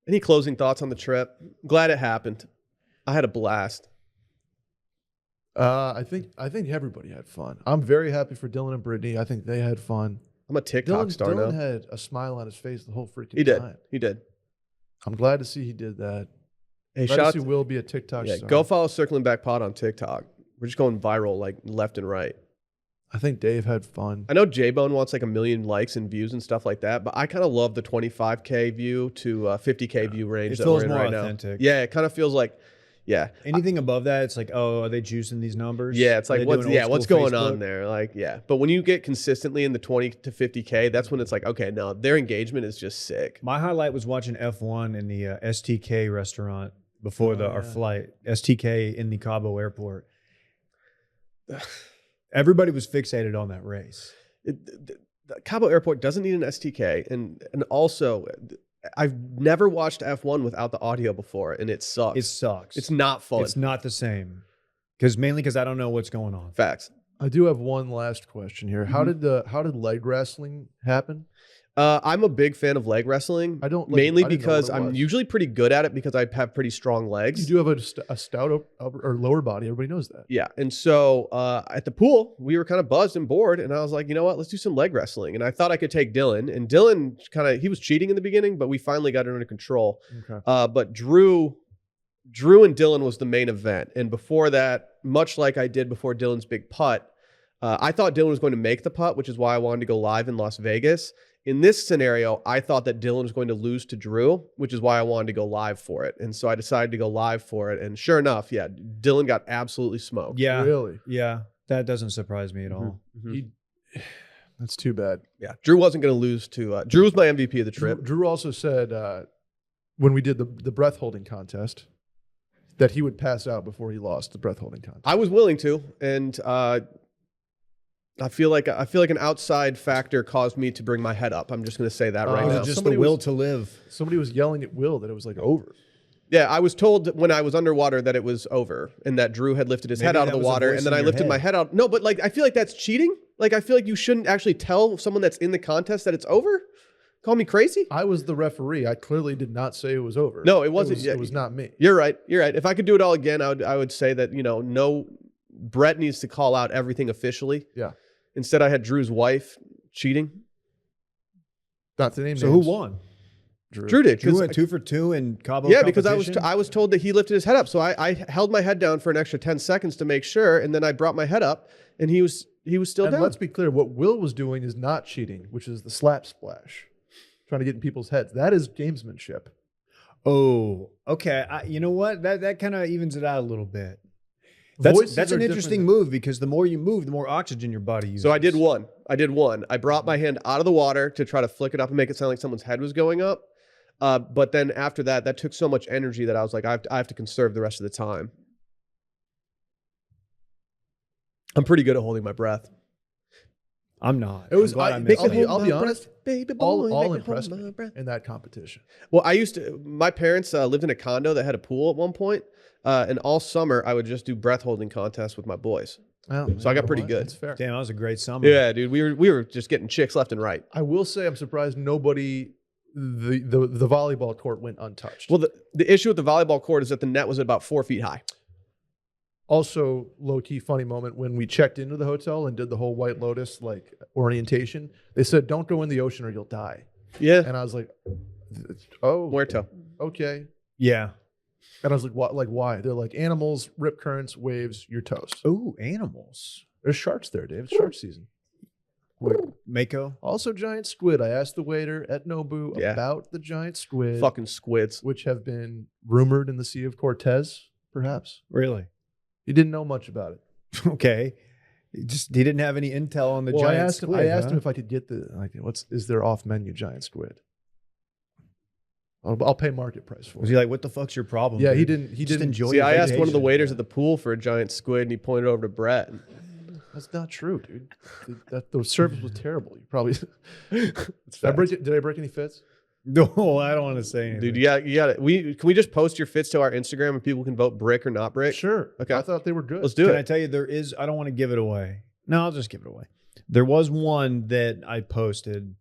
Any closing thoughts on the trip? Glad it happened. I had a blast. I think everybody had fun. I'm very happy for Dylan and Brittany. I think they had fun. I'm a TikTok star Dylan now. had a smile on his face the whole freaking He did. time. He did. I'm glad to see he did that. Hey, Glad shout to out see to, Will be a TikTok yeah, star. go follow Circling Back Pod on TikTok. We're just going viral like left and right. I think Dave had fun. I know J-Bone wants like 1 million likes and views and stuff like that, but I kind of love the 25K view to 50K view range It that feels we're in more right authentic. now. Yeah, it kind of feels like, yeah. Anything above that, it's like, oh, are they juicing these numbers? Yeah, it's Are like, they what's doing old school going on Facebook? there? Like, yeah. But when you get consistently in the 20 to 50K, that's when it's like, okay, no, their engagement is just sick. My highlight was watching F1 in the STK restaurant before our yeah. flight. STK in the Cabo airport. Everybody was fixated on that race. The Cabo Airport doesn't need an STK, and also I've never watched F1 without the audio before, and it sucks. It sucks. It's not fun. It's not the same. Mainly because I don't know what's going on. Facts. I do have one last question here. How did leg wrestling happen? I'm a big fan of leg wrestling. I don't mainly I didn't know because what it I'm was. usually pretty good at it because I have pretty strong legs. You do have a stout upper or lower body. Everybody knows that. Yeah. And so at the pool, we were kind of buzzed and bored. And I was like, you know what? Let's do some leg wrestling. And I thought I could take Dylan. And Dylan he was cheating in the beginning, but we finally got it under control. Okay. But Drew and Dylan was the main event. And before that, much like I did before Dylan's big putt, I thought Dylan was going to make the putt, which is why I wanted to go live in Las Vegas. In this scenario, I thought that Dylan was going to lose to Drew, which is why I wanted to go live for it. And so I decided to go live for it. And sure enough, yeah, Dylan got absolutely smoked. Yeah. Really? Yeah. That doesn't surprise me at all. That's too bad. Yeah. Drew wasn't going to lose to Drew was my MVP of the trip. Drew also said when we did the breath holding contest that he would pass out before he lost the breath holding contest. I was willing to, and I feel like an outside factor caused me to bring my head up. I'm just going to say that right Was now. it just Somebody the will was- to live? Somebody was yelling at Will that it was like over. Yeah, I was told when I was underwater that it was over and that Drew had lifted his head Maybe out of that the was a water, voice and then in I your lifted my head. head out. No, but like I feel like that's cheating. Like I feel like you shouldn't actually tell someone that's in the contest that it's over. Call me crazy? I was the referee. I clearly did not say it was over. No, it wasn't. It was not me. You're right. You're right. If I could do it all again, I would say that, no, Brett needs to call out everything officially. Yeah. Instead, I had Drew's wife cheating. Not the name. So who won? Drew did. Drew 'cause- went 2 for 2 in Cabo. Yeah, because I competition? was told that he lifted his head up, so I held my head down for an extra 10 seconds to make sure, and then I brought my head up, and he was still And down. let's be clear, what Will was doing is not cheating, which is the slap splash, trying to get in people's heads. That is gamesmanship. Oh, okay. You know what? That kind of evens it out a little bit. That's Voices an are interesting different. move because the more you move, the more oxygen your body uses. So I did one. I brought my hand out of the water to try to flick it up and make it sound like someone's head was going up. But then after that took so much energy that I was like, I have to conserve the rest of the time. I'm pretty good at holding my breath. I'm not. It was. I'm glad I I'll missed be, that. I'll be honest. Baby boy, All make me hold impressed my me breath. in that competition. Well, my parents lived in a condo that had a pool at one point, and all summer I would just do breath holding contests with my boys. Well, So I got pretty good. That's fair. Damn, that was a great summer. Yeah, dude, we were just getting chicks left and right. I will say I'm surprised nobody. The volleyball court went untouched. Well, the issue with the volleyball court is that the net was about 4 feet high. Also, low key funny moment when we checked into the hotel and did the whole White Lotus like orientation. They said, "Don't go in the ocean or you'll die." Yeah, And I was like, "Oh, muerto. okay." Yeah. And I was like, "What? Like why?" They're like, "Animals, rip currents, waves, you're toast." Oh, animals. There's sharks there, Dave. It's shark season. Wait, Mako. Also, giant squid. I asked the waiter at Nobu Yeah. about the giant squid, Fucking squids. which have been rumored in the Sea of Cortez. Perhaps Really? he didn't know much about it. Okay. He didn't have any intel on the Well, giant I asked squid. him. I asked huh? him if I could get is there off menu giant squid? I'll pay market price for Was it. he like, "What the fuck's your problem?" Yeah, he dude? didn't. He Just didn't enjoy See, your I asked one of the vacation." waiters at the pool for a giant squid, and he pointed over to Brett. That's not true, dude. The service was terrible. You probably did I break any fits? No, I don't want to say anything. Dude, you got it. Can we just post your fits to our Instagram and people can vote brick or not brick? Sure. Okay. I thought they were good. Let's do Can I it. tell you I don't want to give it away. No, I'll just give it away. There was one that I posted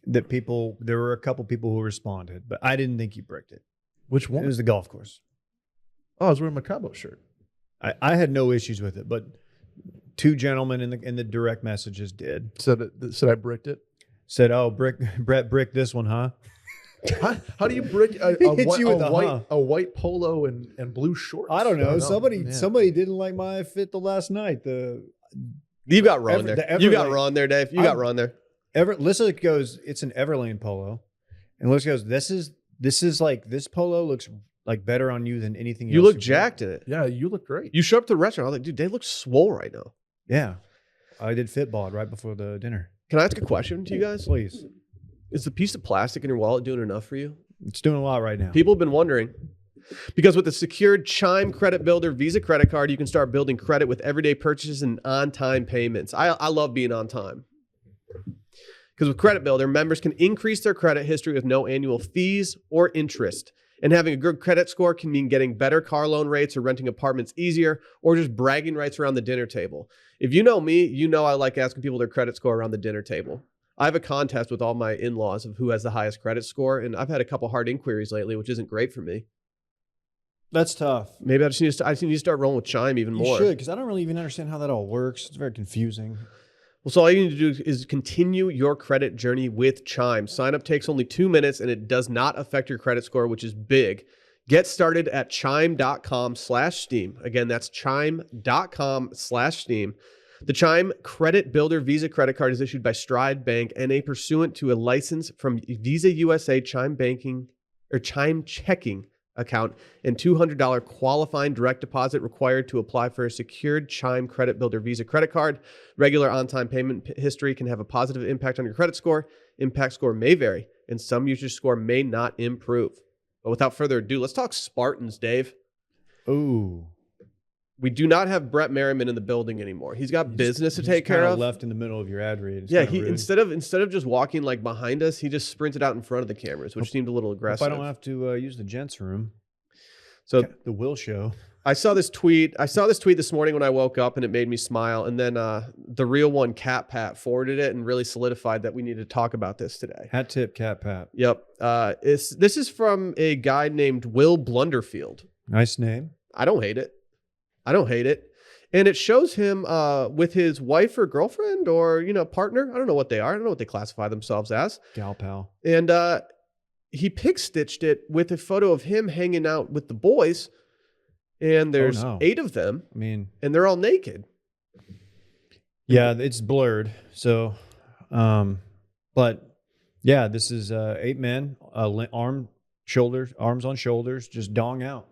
that there were a couple people who responded, but I didn't think you bricked it. Which It one? was the golf course. Oh, I was wearing my Cabo shirt. I had no issues with it, but two gentlemen in the direct messages did. Said I bricked it. Said, "Oh, Brett bricked this one, huh?" How do you brick a Hits you with the huh. white polo and blue shorts? I don't know. Yeah. Somebody didn't like my fit the last night. You got Ron the there. You got Everlane- Ron there, Dave. You got Ron there. Lissa goes, "It's an Everlane polo," and Lissa goes, "This is like this polo looks like better on you than anything." You else look you've jacked in it. Yeah, you look great. You show up to the restaurant. I was like, dude, Dave looks swole right now. Yeah, I did Fitbod right before the dinner. Can I ask a question to you guys? Please, Is the piece of plastic in your wallet doing enough for you? it's doing a lot right now. People have been wondering. Because with the secured Chime Credit Builder Visa credit card, you can start building credit with everyday purchases and on-time payments. I love being on time. Because with Credit Builder, members can increase their credit history with no annual fees or interest. And having a good credit score can mean getting better car loan rates or renting apartments easier or just bragging rights around the dinner table. If you know me, you know I like asking people their credit score around the dinner table. I have a contest with all my in-laws of who has the highest credit score, and I've had a couple hard inquiries lately, which isn't great for me. That's tough. Maybe I just need to start rolling with Chime even more. You should, because I don't really even understand how that all works. It's very confusing. Well, so all you need to do is continue your credit journey with Chime. Sign up takes only 2 minutes and it does not affect your credit score, which is big. Get started at chime.com/steam. Again, that's chime.com/steam. The Chime Credit Builder Visa credit card is issued by Stride Bank, NA, pursuant to a license from Visa USA Chime Banking or Chime Checking account and $200 qualifying direct deposit required to apply for a secured Chime Credit Builder Visa credit card. Regular on-time payment history can have a positive impact on your credit score. Impact score may vary, and some users' score may not improve. But without further ado, let's talk Spartans, Dave. Ooh. We do not have Brett Merriman in the building anymore. He's got business to take care kinda of. left in the middle of your ad read. It's Yeah, kinda he rude. instead of just walking like behind us, he just sprinted out in front of the cameras, which seemed a little Hope aggressive. I don't have to use the gents room. So The Will Show. I saw this tweet. I saw this tweet this morning when I woke up, and it made me smile. And then the real one, Cat Pat, forwarded it and really solidified that we need to talk about this today. Hat tip, Cat Pat. Yep. This is from a guy named Will Blunderfield. Nice name. I don't hate it. I don't hate it. And it shows him with his wife or girlfriend or, partner. I don't know what they are. I don't know what they classify themselves as. Gal pal. And he pick stitched it with a photo of him hanging out with the boys. And there's 8 of them. I mean, and they're all naked. Yeah, it's blurred. So, but yeah, this is 8 men, arms on shoulders, just dong out.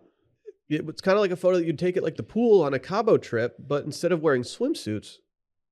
It's kind of like a photo that you'd take at like the pool on a Cabo trip, but instead of wearing swimsuits,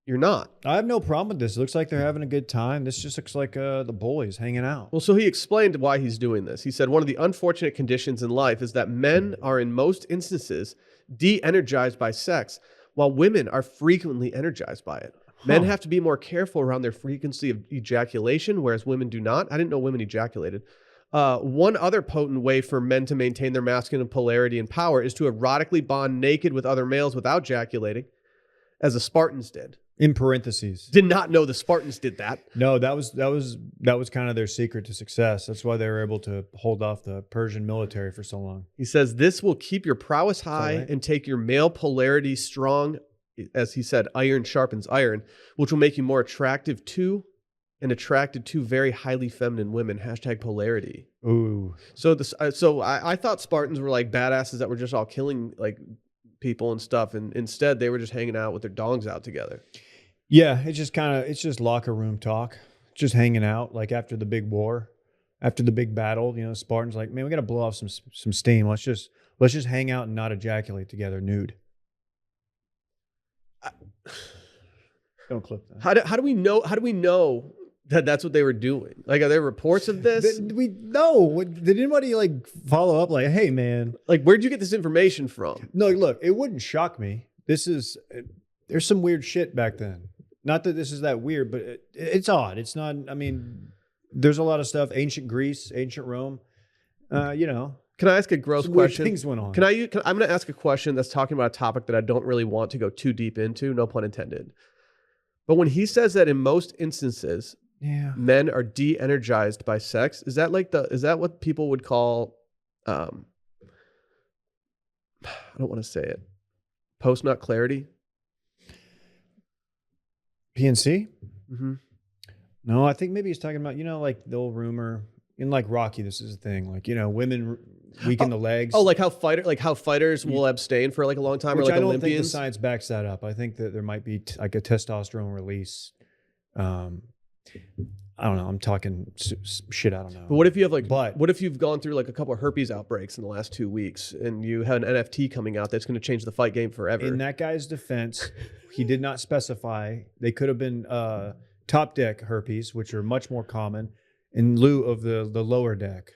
you're not. I have no problem with this. It looks like they're having a good time. This just looks like the boys hanging out. Well, so he explained why he's doing this. He said one of the unfortunate conditions in life is that men are in most instances de-energized by sex, while women are frequently energized by it. Men have to be more careful around their frequency of ejaculation, whereas women do not. I didn't know women ejaculated. One other potent way for men to maintain their masculine polarity and power is to erotically bond naked with other males without ejaculating, as the Spartans did. In parentheses. Did not know the Spartans did that. No, that was kind of their secret to success. That's why they were able to hold off the Persian military for so long. He says this will keep your prowess high and take your male polarity strong. As he said, iron sharpens iron, which will make you more attractive to and attracted to very highly feminine women. #polarity. Ooh. So I thought Spartans were like badasses that were just all killing like people and stuff, and instead they were just hanging out with their dongs out together. Yeah, it's just locker room talk, just hanging out. Like after the big war, after the big battle, Spartans like, man, we got to blow off some steam. Let's just hang out and not ejaculate together nude. Don't clip that. How do we know that that's what they were doing? Like, are there reports of this? Did anybody like follow up? Like, hey, man, like, where'd you get this information from? No, look, it wouldn't shock me. There's some weird shit back then. Not that this is that weird, but it's odd. It's not. I mean, there's a lot of stuff. Ancient Greece, ancient Rome. Can I ask a gross question? Things went on. I'm going to ask a question that's talking about a topic that I don't really want to go too deep into. No pun intended. But when he says that in most instances, men are de-energized by sex, is that what people would call, I don't want to say it, post-nut clarity? PNC? Mm-hmm. No, I think maybe he's talking about, like the old rumor in like Rocky, this is a thing. Like, women weaken the legs. Oh, like how fighters will abstain for like a long time, which or like I don't Olympians? think the science backs that up. I think that there might be like a testosterone release. I don't know. I'm talking shit. I don't know. But what if you have what if you've gone through like a couple of herpes outbreaks in the last 2 weeks and you had an NFT coming out that's going to change the fight game forever? In that guy's defense, he did not specify. They could have been top deck herpes, which are much more common, in lieu of the lower deck,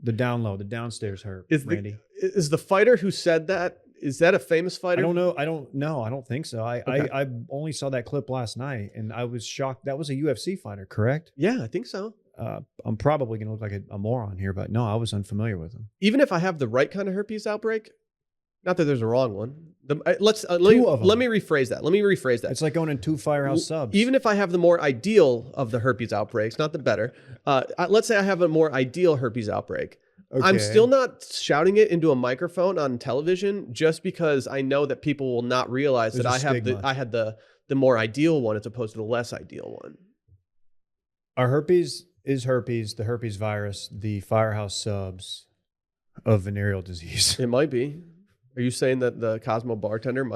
the downstairs herp. Randy, is the fighter who said that? Is that a famous fighter? I don't know. I don't think so. I only saw that clip last night, and I was shocked. That was a UFC fighter, correct? Yeah, I think so. I'm probably going to look like a moron here, but no, I was unfamiliar with him. Even if I have the right kind of herpes outbreak, not that there's a wrong one. Let me rephrase that. It's like going in 2 Firehouse Subs. Even if I have the more ideal of the herpes outbreaks, not the better. Let's say I have a more ideal herpes outbreak. Okay. I'm still not shouting it into a microphone on television just because I know that people will not realize that I had the more ideal one as opposed to the less ideal one. Our herpes is herpes, the herpes virus, the Firehouse Subs of venereal disease. It might be. Are you saying that the Cosmo bartender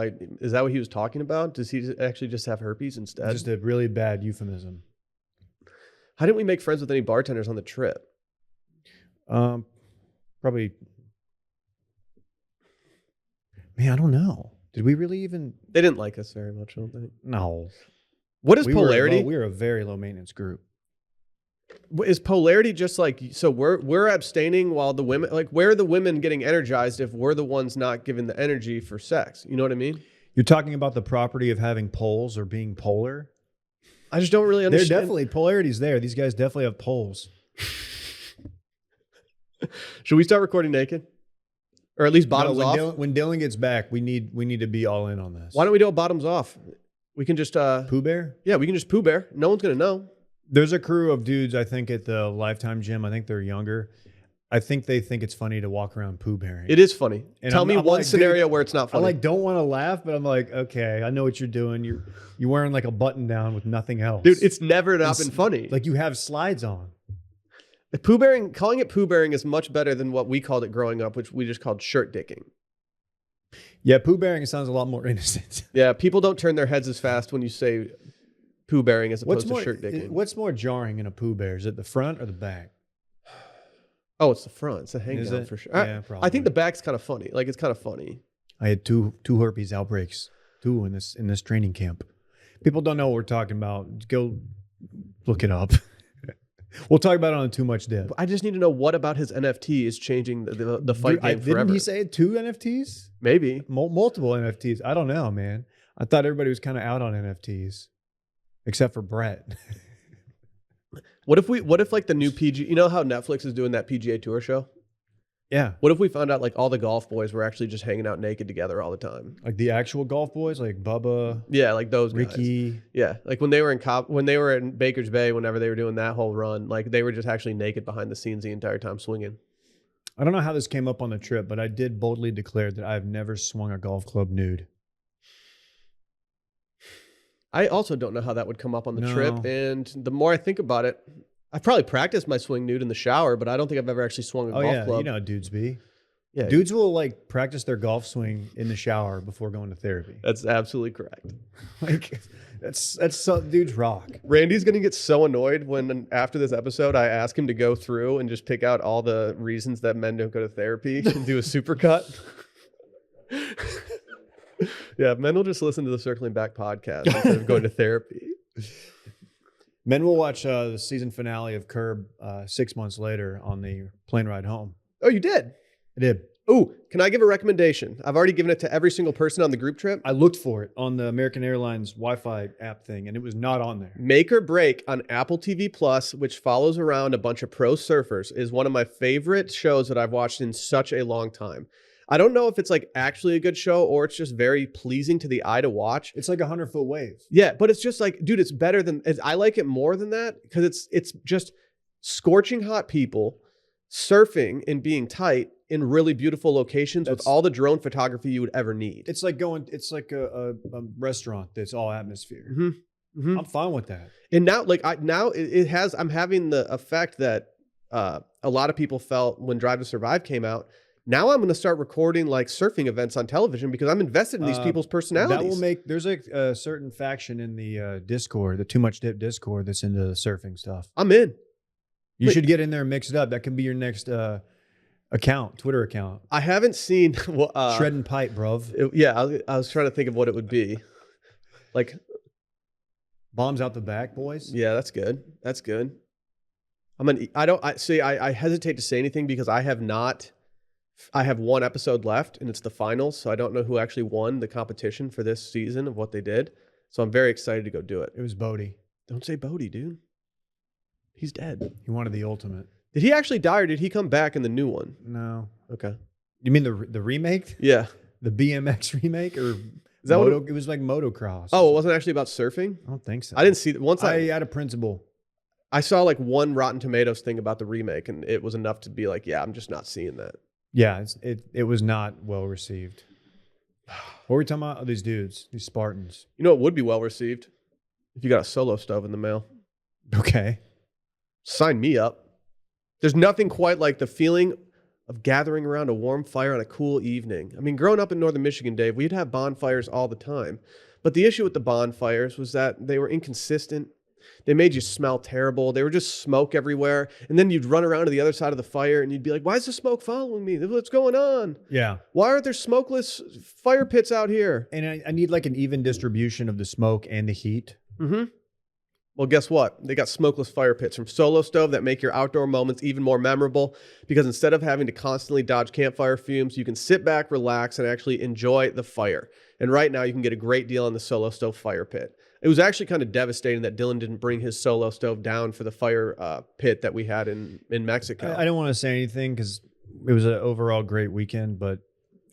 is that what he was talking about? Does he actually just have herpes instead? Just a really bad euphemism. How didn't we make friends with any bartenders on the trip? Probably. Man, I don't know. Did we really even? They didn't like us very much, I don't think. No. What is polarity? We were a very low maintenance group. Is polarity just like, so we're abstaining while the women, like, where are the women getting energized if we're the ones not giving the energy for sex? You know what I mean? You're talking about the property of having poles or being polar. I just don't really understand. There's definitely polarities there. These guys definitely have poles. Should we start recording naked? Or at least bottoms off? When Dylan gets back, we need to be all in on this. Why don't we do it bottoms off? We can just Pooh Bear? yeah, we can just Pooh Bear. No one's gonna know. There's a crew of dudes, I think, at the Lifetime gym. I think they're younger. I think they think it's funny to walk around Pooh Bearing. It is funny. And Tell I'm me one like, scenario dude, where it's not I funny. don't want to laugh, but I'm like, okay, I know what you're doing. You're wearing like a button down with nothing else. Dude, it's never not been funny. Like you have slides on. Pooh Bearing, calling it Pooh Bearing is much better than what we called it growing up, which we just called shirt dicking. Yeah, Pooh Bearing sounds a lot more innocent. Yeah, people don't turn their heads as fast when you say Pooh Bearing as opposed to shirt dicking. What's more jarring in a Pooh Bear? Is it the front or the back? Oh, it's the front. It's the hang Is down it? for sure. Yeah, I probably. think the back's kind of funny. Like, it's kind of funny. I had two herpes outbreaks, in this training camp. People don't know what we're talking about. Go look it up. We'll talk about it on Too Much Dip. I just need to know what about his NFT is changing the fight game forever. Didn't he say 2 NFTs? Maybe. Multiple NFTs. I don't know, man. I thought everybody was kind of out on NFTs, except for Brett. What if like the new PG, you know how Netflix is doing that PGA Tour show? Yeah. What if we found out like all the golf boys were actually just hanging out naked together all the time? Like the actual golf boys, like Bubba, Yeah, like those guys. Ricky. Yeah, like when they were in when they were in Baker's Bay, whenever they were doing that whole run, like they were just actually naked behind the scenes the entire time swinging. I don't know how this came up on the trip, but I did boldly declare that I've never swung a golf club nude. I also don't know how that would come up on the No. trip, and the more I think about it, I've probably practiced my swing nude in the shower, but I don't think I've ever actually swung a Oh golf yeah, club. you know how dudes be. Yeah, Dudes will like practice their golf swing in the shower before going to therapy. that's absolutely correct. Like that's so dudes rock. Randy's gonna get so annoyed when after this episode I ask him to go through and just pick out all the reasons that men don't go to therapy and do a supercut. Yeah, men will just listen to the Circling Back podcast instead of going to therapy. Men will watch the season finale of Curb 6 months later on the plane ride home. Oh, you did? I did. Oh, can I give a recommendation? I've already given it to every single person on the group trip. I looked for it on the American Airlines Wi-Fi app thing, and it was not on there. Make or Break on Apple TV Plus, which follows around a bunch of pro surfers, is one of my favorite shows that I've watched in such a long time. I don't know if it's like actually a good show or it's just very pleasing to the eye to watch. It's like 100-foot wave. Yeah, but it's just like, dude, it's better than, I like it more than that because it's just scorching hot people surfing and being tight in really beautiful locations with all the drone photography you would ever need. It's like a restaurant that's all atmosphere. Mm-hmm. Mm-hmm. I'm fine with that. And now, like, I'm having the effect that a lot of people felt when Drive to Survive came out. Now I'm going to start recording like surfing events on television because I'm invested in these people's personalities. That will make, there's a certain faction in the Discord, the Too Much Dip Discord, that's into surfing stuff. I'm in. You should get in there and mix it up. That can be your next Twitter account. I haven't seen Shredding pipe, bruv. I was trying to think of what it would be. Like Bombs out the back, boys. Yeah, that's good. That's good. I hesitate to say anything because I have one episode left and it's the finals. So I don't know who actually won the competition for this season of what they did. So I'm very excited to go do it. It was Bodie. Don't say Bodie, dude. He's dead. He wanted the ultimate. Did he actually die or did he come back in the new one? No. Okay. You mean the remake? Yeah. The BMX remake, or Is that what it was like motocross? Oh, it wasn't actually about surfing? I don't think so. I didn't see that. I had a principle. I saw like one Rotten Tomatoes thing about the remake and it was enough to be like, yeah, I'm just not seeing that. Yeah, it was not well received. What were we talking about? Oh, these dudes, these Spartans. You know what would be well received? If you got a solo stove in the mail. Okay. Sign me up. There's nothing quite like the feeling of gathering around a warm fire on a cool evening. I mean, growing up in northern Michigan, Dave, we'd have bonfires all the time. But the issue with the bonfires was that they were inconsistent. They made you smell terrible. They were just smoke everywhere. And then you'd run around to the other side of the fire and you'd be like, why is the smoke following me? What's going on? Yeah. Why aren't there smokeless fire pits out here? And I need like an even distribution of the smoke and the heat. Mm-hmm. Well, guess what? They got smokeless fire pits from Solo Stove that make your outdoor moments even more memorable because instead of having to constantly dodge campfire fumes, you can sit back, relax, and actually enjoy the fire. And right now, you can get a great deal on the Solo Stove fire pit. It was actually kind of devastating that Dylan didn't bring his Solo Stove down for the fire pit that we had in Mexico. I don't want to say anything because it was an overall great weekend, but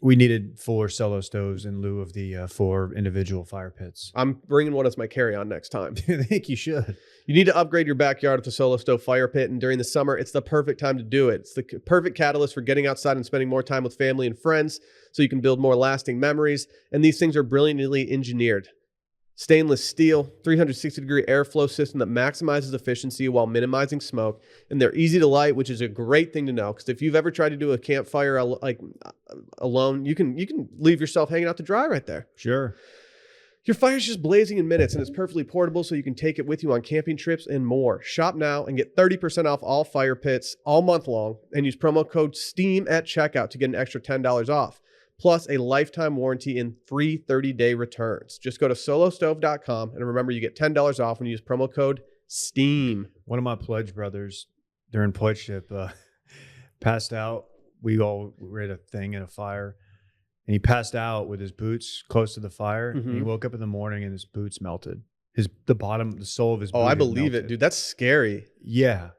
we needed 4 Solo stoves in lieu of the 4 individual fire pits. I'm bringing one as my carry-on next time. I think you should. You need to upgrade your backyard with a Solo Stove fire pit, and during the summer, it's the perfect time to do it. It's the perfect catalyst for getting outside and spending more time with family and friends so you can build more lasting memories, and these things are brilliantly engineered. Stainless steel, 360-degree airflow system that maximizes efficiency while minimizing smoke, and they're easy to light, which is a great thing to know, because if you've ever tried to do a campfire alone, you can leave yourself hanging out to dry right there. Sure. Your fire's just blazing in minutes, and it's perfectly portable, so you can take it with you on camping trips and more. Shop now and get 30% off all fire pits all month long, and use promo code STEAM at checkout to get an extra $10 off, plus a lifetime warranty and free 30-day returns. Just go to solostove.com, and remember, you get $10 off when you use promo code STEAM. One of my pledge brothers during pledgeship passed out. We all were at a thing in a fire. And he passed out with his boots close to the fire. And he woke up in the morning and his boots melted. The sole of his boot. Oh, I believe melted. it, dude. That's scary. Yeah.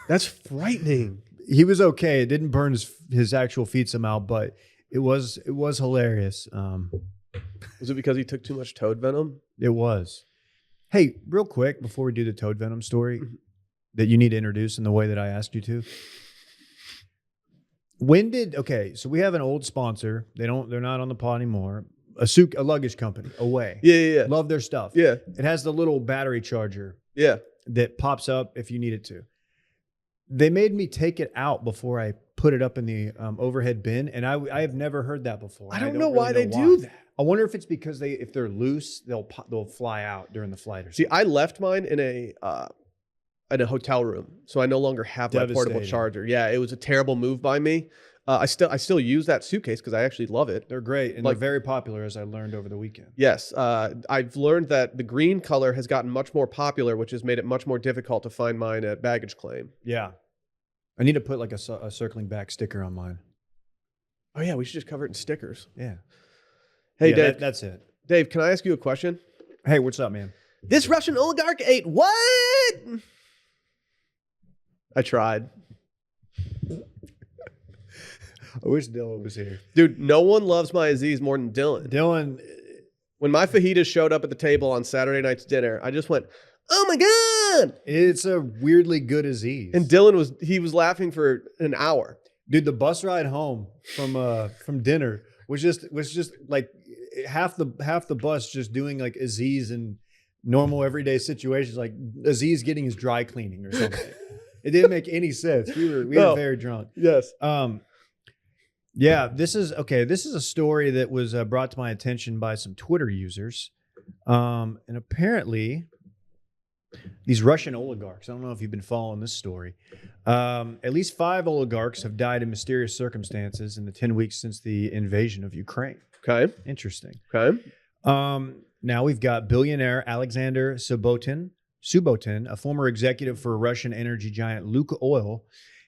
That's frightening. He was okay. It didn't burn his actual feet somehow, but it was hilarious. Was it because he took too much toad venom? It was. Hey, real quick, before we do the toad venom story that you need to introduce in the way that I asked you to. So we have an old sponsor. They're not on the pod anymore. A luggage company, Away. Yeah. Love their stuff. Yeah. It has the little battery charger Yeah. that pops up if you need it to. They made me take it out before I put it up in the overhead bin, and I have never heard that before. I don't know why they do that. I wonder if it's because if they're loose, they'll fly out during the flight or something. See, I left mine in a hotel room, so I no longer have my portable Devastating. charger. Yeah, it was a terrible move by me. I still use that suitcase because I actually love it. They're great, and Like- they're very popular, as I learned over the weekend. Yes, I've learned that the green color has gotten much more popular, which has made it much more difficult to find mine at baggage claim. Yeah. I need to put like a circling back sticker on mine. Oh yeah, we should just cover it in stickers. Yeah. Hey Yeah, Dave, that's it. Dave, can I ask you a question? Hey, what's up, man? This Russian oligarch ate what? I tried. I wish Dylan was here. Dude, no one loves my Aziz more than Dylan. Dylan, When my fajitas showed up at the table on Saturday night's dinner, I just went, oh my God. it's a weirdly good Aziz. And Dylan was laughing for an hour. Dude, the bus ride home from dinner was just like half the bus just doing like Aziz in normal everyday situations, like Aziz getting his dry cleaning or something. It didn't make any sense. We were very drunk. Yes. Yeah, this is a story that was brought to my attention by some Twitter users. And apparently these Russian oligarchs, I don't know if you've been following this story. At least 5 oligarchs have died in mysterious circumstances in the 10 weeks since the invasion of Ukraine. Okay. Interesting. Okay. Now we've got billionaire Alexander Subotin, a former executive for Russian energy giant Lukoil,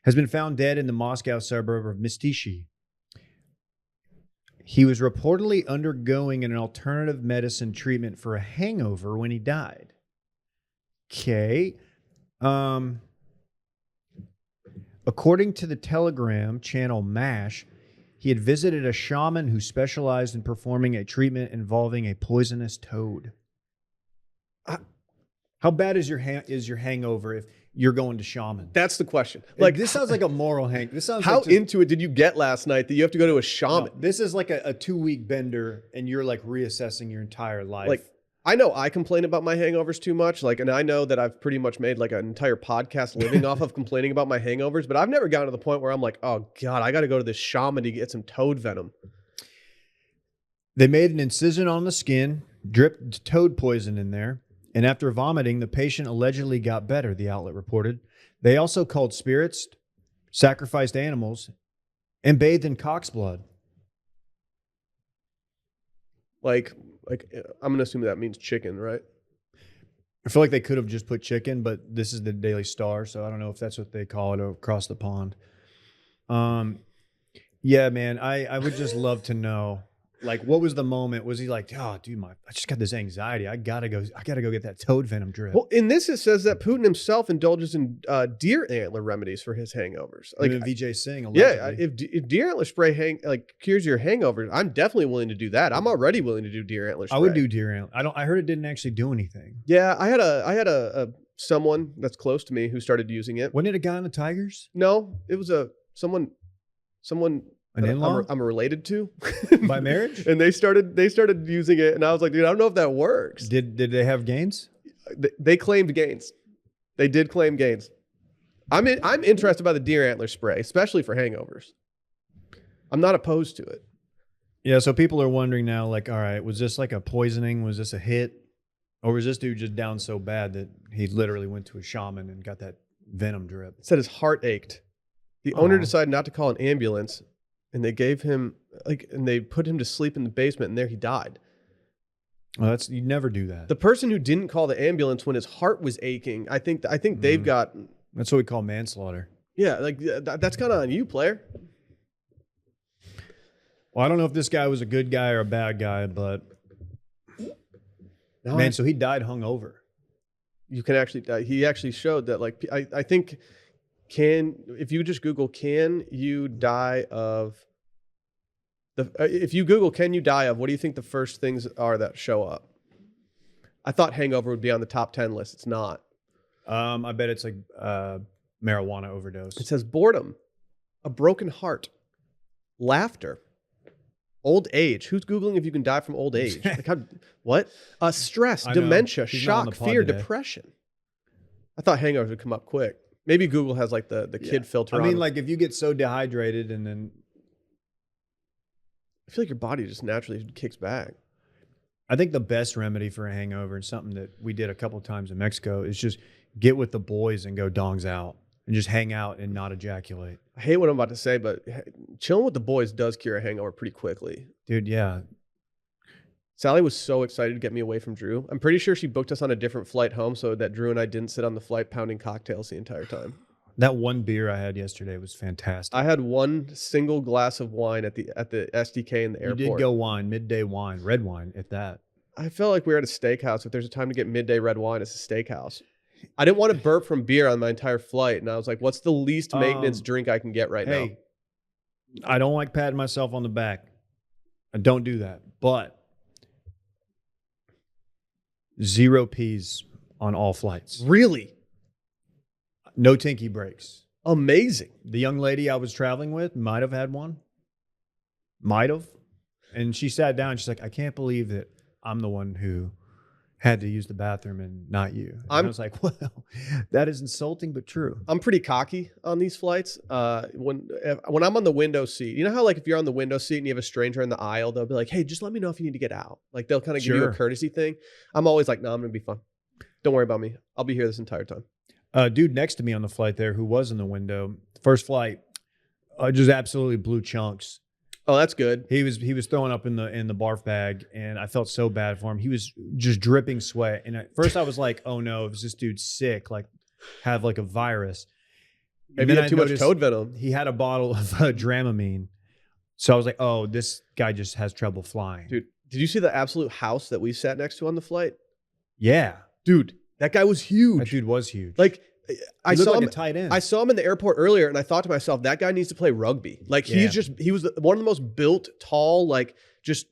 has been found dead in the Moscow suburb of Mystishi. He was reportedly undergoing an alternative medicine treatment for a hangover when he died. Okay. According to the Telegram channel MASH, he had visited a shaman who specialized in performing a treatment involving a poisonous toad. How bad is your hangover if you're going to shaman? That's the question. Like, this sounds like a moral hang. This sounds How like just, into it did you get last night that you have to go to a shaman? no, this is like a 2-week bender, and you're like reassessing your entire life. Like, I know I complain about my hangovers too much. Like, and I know that I've pretty much made like an entire podcast living off of complaining about my hangovers, but I've never gotten to the point where I'm like, oh God, I got to go to this shaman to get some toad venom. They made an incision on the skin, dripped toad poison in there, and after vomiting, the patient allegedly got better, the outlet reported. They also called spirits, sacrificed animals, and bathed in cock's blood. Like I'm going to assume that means chicken, right? I feel like they could have just put chicken, but this is the Daily Star, so I don't know if that's what they call it across the pond. Yeah, man, I would just love to know, like, what was the moment? Was he like, oh, dude, I just got this anxiety. I gotta go get that toad venom drip. Well, in this it says that Putin himself indulges in deer antler remedies for his hangovers. Like Even VJ Singh, yeah, allegedly. if deer antler spray cures your hangovers, I'm definitely willing to do that. I'm already willing to do deer antler spray. I would do deer antler. I heard it didn't actually do anything. Yeah, I had a someone that's close to me who started using it. Wasn't it a guy on the Tigers? No, it was someone An that in-law? I'm related to By marriage? and they started using it, and I was like, dude, I don't know if that works. Did they have gains? They claimed gains. They did claim gains. I'm interested by the deer antler spray, especially for hangovers. I'm not opposed to it. Yeah, so people are wondering now, like, all right, was this like a poisoning? Was this a hit? Or was this dude just down so bad that he literally went to a shaman and got that venom drip? It said his heart ached. The owner Aw. decided not to call an ambulance, and they gave him and they put him to sleep in the basement, and there he died. Well, you'd never do that. The person who didn't call the ambulance when his heart was aching, I think they've got. That's what we call manslaughter. Yeah, like that's kind of on you, player. Well, I don't know if this guy was a good guy or a bad guy, but No, man, so he died hungover. you can actually. He actually showed that. Like I think, if you just Google, can you die of if you Google, can you die of? What do you think the first things are that show up? I thought hangover would be on the top 10 list. It's not. I bet it's like marijuana overdose. It says boredom, a broken heart, laughter, old age. Who's Googling if you can die from old age? Like what? Stress, I know. dementia, He's not on shock, the pod fear, today. depression. I thought hangovers would come up quick. Maybe Google has like the kid filter I on mean, it. like if you get so dehydrated and then I feel like your body just naturally kicks back. I think the best remedy for a hangover and something that we did a couple of times in Mexico is just get with the boys and go dongs out and just hang out and not ejaculate. I hate what I'm about to say, but chilling with the boys does cure a hangover pretty quickly. Dude, yeah. Sally was so excited to get me away from Drew. I'm pretty sure she booked us on a different flight home so that Drew and I didn't sit on the flight pounding cocktails the entire time. That one beer I had yesterday was fantastic. I had one single glass of wine at the SDK in the You airport. did go wine, midday wine, red wine, at that. I felt like we were at a steakhouse. If there's a time to get midday red wine, it's a steakhouse. I didn't want to burp from beer on my entire flight, and I was like, what's the least maintenance drink I can get right now? Hey, I don't like patting myself on the back. I don't do that. But 0 P's on all flights. Really? No tinky breaks. Amazing. The young lady I was traveling with might have had one. Might have. And she sat down and she's like, I can't believe that I'm the one who had to use the bathroom and not you. And I was like, well, that is insulting but true. I'm pretty cocky on these flights. When I'm on the window seat, you know how like if you're on the window seat and you have a stranger in the aisle, they'll be like, hey, just let me know if you need to get out. Like they'll kind of give you a Sure. courtesy thing. I'm always like, no, I'm going to be fine. Don't worry about me. I'll be here this entire time. Dude next to me on the flight there who was in the window, first flight, just absolutely blew chunks. Oh, that's good. He was throwing up in the barf bag, and I felt so bad for him. He was just dripping sweat. And at first I was like, oh no, is this dude sick? Like have like a virus. Maybe you then had I too much noticed toad venom. He had a bottle of Dramamine. So I was like, oh, this guy just has trouble flying. Dude, did you see the absolute house that we sat next to on the flight? Yeah. Dude, that guy was huge. That dude was huge. Like I he looked saw like him. a tight end. I saw him in the airport earlier, and I thought to myself, that guy needs to play rugby. Like he was one of the most built, tall, just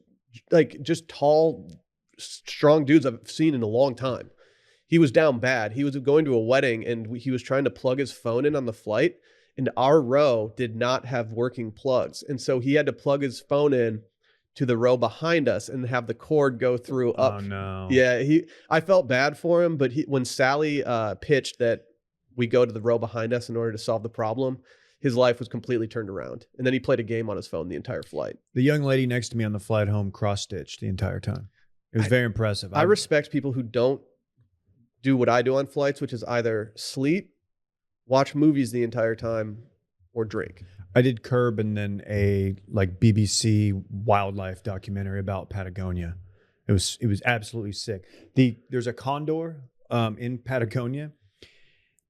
tall, strong dudes I've seen in a long time. He was down bad. He was going to a wedding, and he was trying to plug his phone in on the flight, and our row did not have working plugs, and so he had to plug his phone in to the row behind us and have the cord go through up. Oh no. Yeah, I felt bad for him, but when Sally pitched that we go to the row behind us in order to solve the problem, his life was completely turned around. And then he played a game on his phone the entire flight. The young lady next to me on the flight home cross-stitched the entire time. It was very impressive. I respect people who don't do what I do on flights, which is either sleep, watch movies the entire time, or drink. I did Curb and then a like BBC wildlife documentary about Patagonia. It was absolutely sick. There's a condor in Patagonia,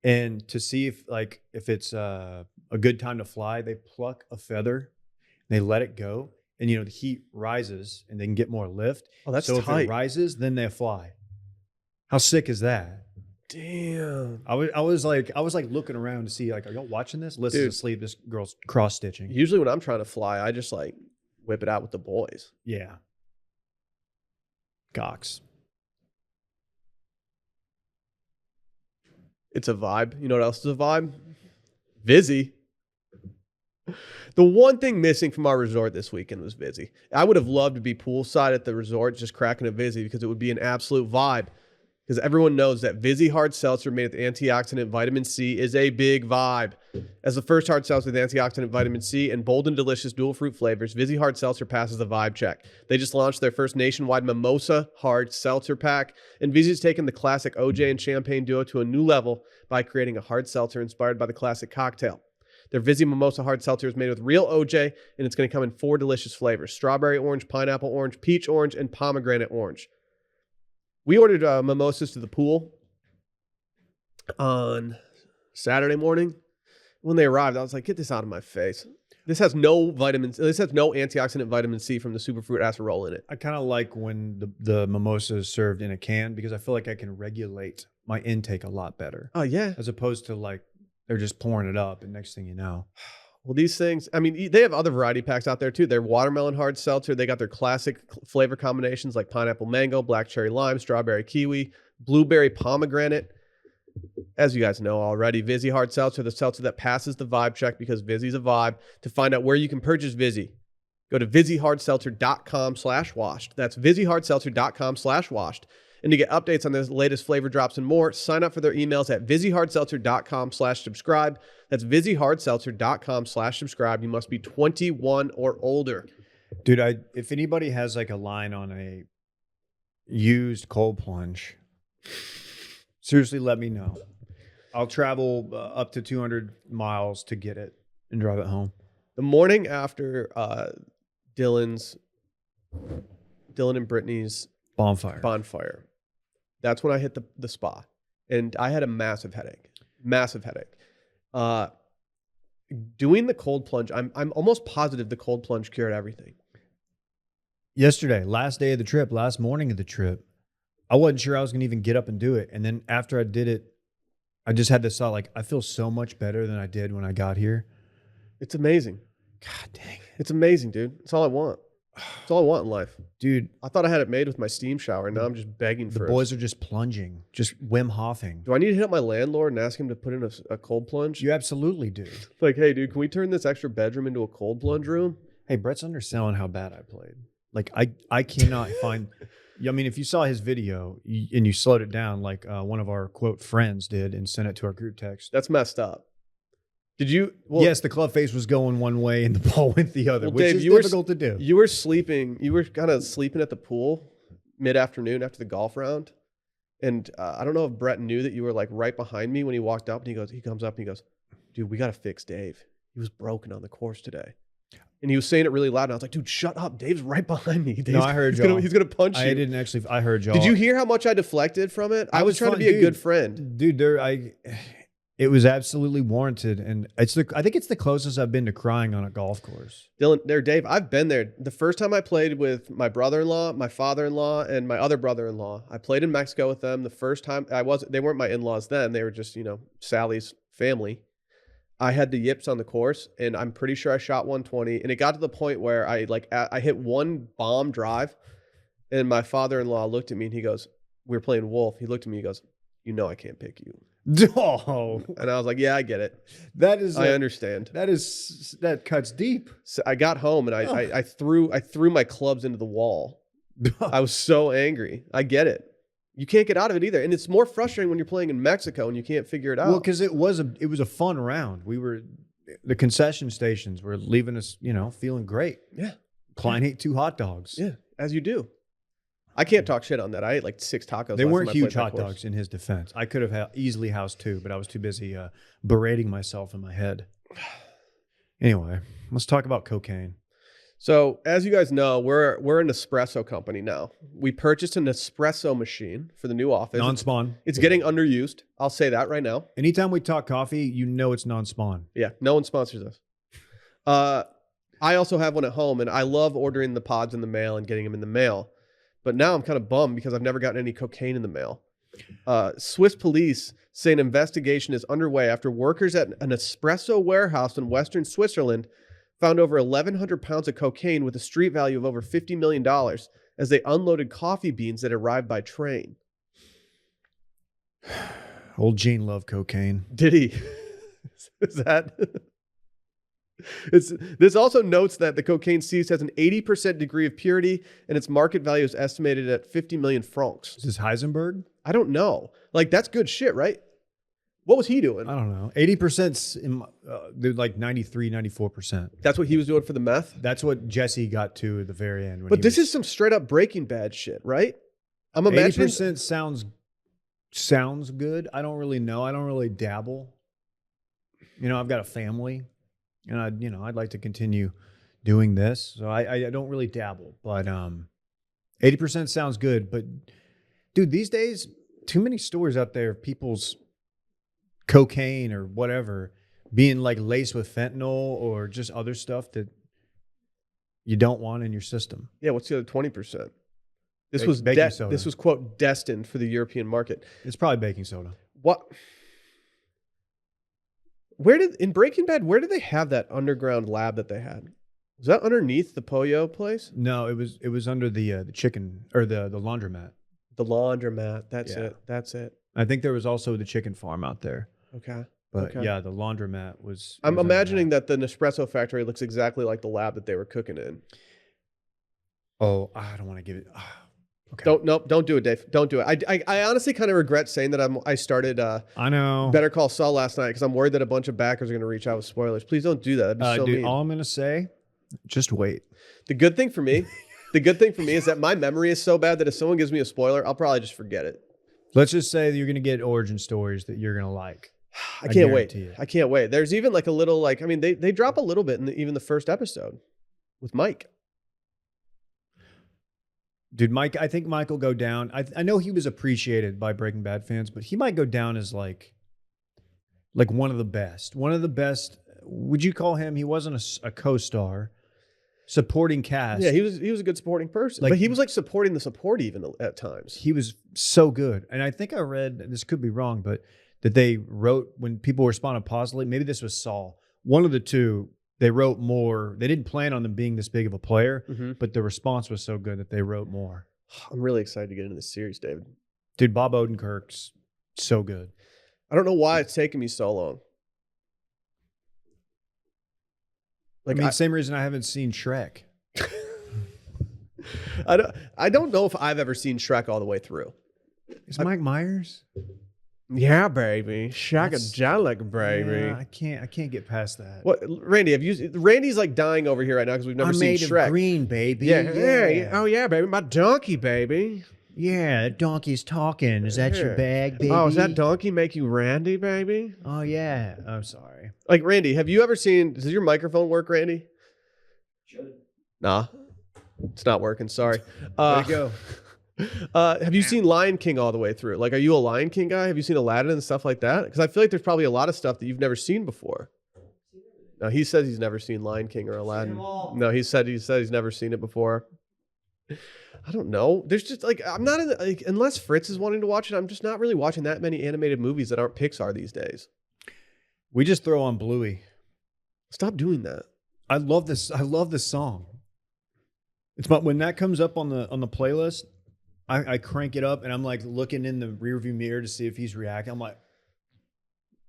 and to see if it's a good time to fly, they pluck a feather, they let it go, and the heat rises and they can get more lift. Oh, that's so tight. if it rises, then they fly. How sick is that? Damn. I was like looking around to see, like, are y'all watching this? Lissa's Dude. asleep. This girl's cross stitching. Usually when I'm trying to fly, I just like whip it out with the boys. Yeah. Cox. It's a vibe. You know what else is a vibe? Vizzy. The one thing missing from our resort this weekend was Vizzy. I would have loved to be poolside at the resort just cracking a Vizzy because it would be an absolute vibe. Because everyone knows that Vizzy Hard Seltzer made with antioxidant vitamin C is a big vibe. As the first hard seltzer with antioxidant vitamin C and bold and delicious dual fruit flavors, Vizzy Hard Seltzer passes the vibe check. They just launched their first nationwide Mimosa Hard Seltzer pack, and Vizzy's taken the classic OJ and champagne duo to a new level by creating a hard seltzer inspired by the classic cocktail. Their Vizzy Mimosa Hard Seltzer is made with real OJ, and it's going to come in 4 delicious flavors: strawberry orange, pineapple orange, peach orange, and pomegranate orange. We ordered mimosas to the pool on Saturday morning. When they arrived, I was like, get this out of my face. This has no vitamins. This has no antioxidant vitamin C from the superfruit acerola in it. I kind of like when the mimosa is served in a can because I feel like I can regulate my intake a lot better. Oh, yeah. As opposed to like they're just pouring it up and next thing you know. Well, these things, I mean, they have other variety packs out there too. Their watermelon hard seltzer. They got their classic flavor combinations like pineapple mango, black cherry lime, strawberry kiwi, blueberry pomegranate. As you guys know already, Vizzy Hard Seltzer, the seltzer that passes the vibe check because Vizzy's a vibe. To find out where you can purchase Vizzy, go to VizzyHardSeltzer.com/washed. That's VizzyHardSeltzer.com/washed. And to get updates on the latest flavor drops and more, sign up for their emails at VizzyHardSeltzer.com/subscribe. That's VizzyHardSeltzer.com/subscribe. You must be 21 or older. Dude, if anybody has like a line on a used cold plunge, seriously, let me know. I'll travel up to 200 miles to get it and drive it home. The morning after Dylan and Brittany's bonfire, that's when I hit the spa, and I had a massive headache. Doing the cold plunge, I'm almost positive the cold plunge cured everything. Yesterday, last day of the trip, last morning of the trip, I wasn't sure I was going to even get up and do it. And then after I did it, I just had this thought, like, I feel so much better than I did when I got here. It's amazing. God dang it. It's amazing, dude. It's all I want. It's all I want in life. Dude, I thought I had it made with my steam shower, and now I'm just begging for the it. boys are just plunging, just Wim Hofing. Do I need to hit up my landlord and ask him to put in a cold plunge? You absolutely do. Like, hey, dude, can we turn this extra bedroom into a cold plunge room? Hey, Brett's underselling how bad I played. Like, I cannot find... I mean, if you saw his video and you slowed it down like one of our, quote, friends did and sent it to our group text. That's messed up. Did you? Well, yes, the club face was going one way and the ball went the other, well, which Dave, is difficult to do. You were sleeping. You were kind of sleeping at the pool mid-afternoon after the golf round. And I don't know if Brett knew that you were like right behind me when he walked up, and he comes up and he goes, dude, we got to fix Dave. He was broken on the course today. And he was saying it really loud. And I was like, dude, shut up. Dave's right behind me. No, I heard y'all. He's going to punch you. I didn't actually. I heard y'all. Did you hear how much I deflected from it? I was trying to be a good friend. Dude, it was absolutely warranted. And I think it's the closest I've been to crying on a golf course. Dave, I've been there. The first time I played with my brother-in-law, my father-in-law, and my other brother-in-law, I played in Mexico with them. The first time they weren't my in-laws then. They were just, Sally's family. I had the yips on the course, and I'm pretty sure I shot 120. And it got to the point where I hit one bomb drive, and my father-in-law looked at me and he goes, we were playing Wolf. He looked at me, he goes, I can't pick you. Oh. And I was like, yeah, I get it. I understand. That cuts deep. So I got home and I threw my clubs into the wall. I was so angry. I get it. You can't get out of it either. And it's more frustrating when you're playing in Mexico and you can't figure it out. Well, because it was a fun round. The concession stations were leaving us, feeling great. Yeah. Klein ate 2 hot dogs. Yeah, as you do. I can't talk shit on that. I ate like 6 tacos. They weren't huge hot dogs in his defense. I could have easily housed 2, but I was too busy berating myself in my head. Anyway, let's talk about cocaine. So, as you guys know, we're an Nespresso company now. We purchased an espresso machine for the new office. Non-spawn. It's getting underused. I'll say that right now. Anytime we talk coffee, you know it's non-spawn. Yeah, no one sponsors us. I also have one at home, and I love ordering the pods in the mail and getting them in the mail. But now I'm kind of bummed because I've never gotten any cocaine in the mail. Swiss police say an investigation is underway after workers at an espresso warehouse in western Switzerland found over 1,100 pounds of cocaine with a street value of over $50 million as they unloaded coffee beans that arrived by train. Old Gene loved cocaine. Did he? Is that... This also notes that the cocaine seized has an 80% degree of purity and its market value is estimated at 50 million francs. Is this Heisenberg? I don't know. Like, that's good shit, right? What was he doing? I don't know. 80%, they're like 93, 94%. That's what he was doing for the meth? That's what Jesse got to at the very end. But this is some straight up Breaking Bad shit, right? I'm imagining 80% sounds good. I don't really know. I don't really dabble. You know, I've got a family, and I'd like to continue doing this. So I don't really dabble, but 80% sounds good. But dude, these days, too many stores out there, people's cocaine or whatever being like laced with fentanyl or just other stuff that you don't want in your system. Yeah, what's the other 20%? This was quote destined for the European market. It's probably baking soda. What? In Breaking Bad, where did they have that underground lab that they had? Was that underneath the Pollo place? No, it was under the chicken or the laundromat. The laundromat. That's Yeah. it. That's it. I think there was also the chicken farm out there. Okay. But Okay. yeah, the laundromat was. I'm was under imagining that the Nespresso factory looks exactly like the lab that they were cooking in. Oh, I don't want to give it. Okay. Don't do it, Dave. Don't do it. I honestly kind of regret saying that I started I know. Better Call Saul last night because I'm worried that a bunch of backers are going to reach out with spoilers. Please don't do that. That'd be so dude, mean. all I'm gonna say, just wait. The good thing for me is that my memory is so bad that if someone gives me a spoiler, I'll probably just forget it. Let's just say that you're gonna get origin stories that you're gonna like. I can't wait. guarantee it. I can't wait. There's even like a little they drop a little bit in even the first episode with Mike. Dude, Mike, I think Mike will go down. I know he was appreciated by Breaking Bad fans, but he might go down as like one of the best. One of the best. Would you call him? He wasn't a co-star. Supporting cast. Yeah, he was a good supporting person. Like- but he was like supporting the support even at times. He was so good. And I think I read, this could be wrong, but that they wrote, when people responded positively, maybe this was Saul, one of the two, they wrote more. They didn't plan on them being this big of a player, but the response was so good that they wrote more. I'm really excited to get into this series, David. Dude, Bob Odenkirk's so good. I don't know why it's taken me so long. Like, I mean, same reason I haven't seen Shrek. I don't know if I've ever seen Shrek all the way through. Is Mike Myers? Yeah, baby. Shagadelic, baby. Yeah, I can't get past that. What, Randy? Randy's like dying over here right now because we've never seen Shrek. Green, baby. Yeah. Oh yeah, baby. My donkey, baby. Yeah, that donkey's talking. Is that your bag, baby? Oh, does that donkey make you Randy, baby? Oh, yeah. I'm sorry. Like, Randy, have you ever seen... Does your microphone work, Randy? Should. Nah. It's not working. Sorry. There you go. Have you seen Lion King all the way through? Like, are you a Lion King guy? Have you seen Aladdin and stuff like that? Because I feel like there's probably a lot of stuff that you've never seen before. No, he says he's never seen Lion King or Aladdin. No, he said he's never seen it before. I don't know. There's just like I'm not in like unless Fritz is wanting to watch it. I'm just not really watching that many animated movies that aren't Pixar these days. We just throw on Bluey. Stop doing that. I love this. I love this song. It's but when that comes up on the playlist, I crank it up and I'm like looking in the rearview mirror to see if he's reacting. I'm like,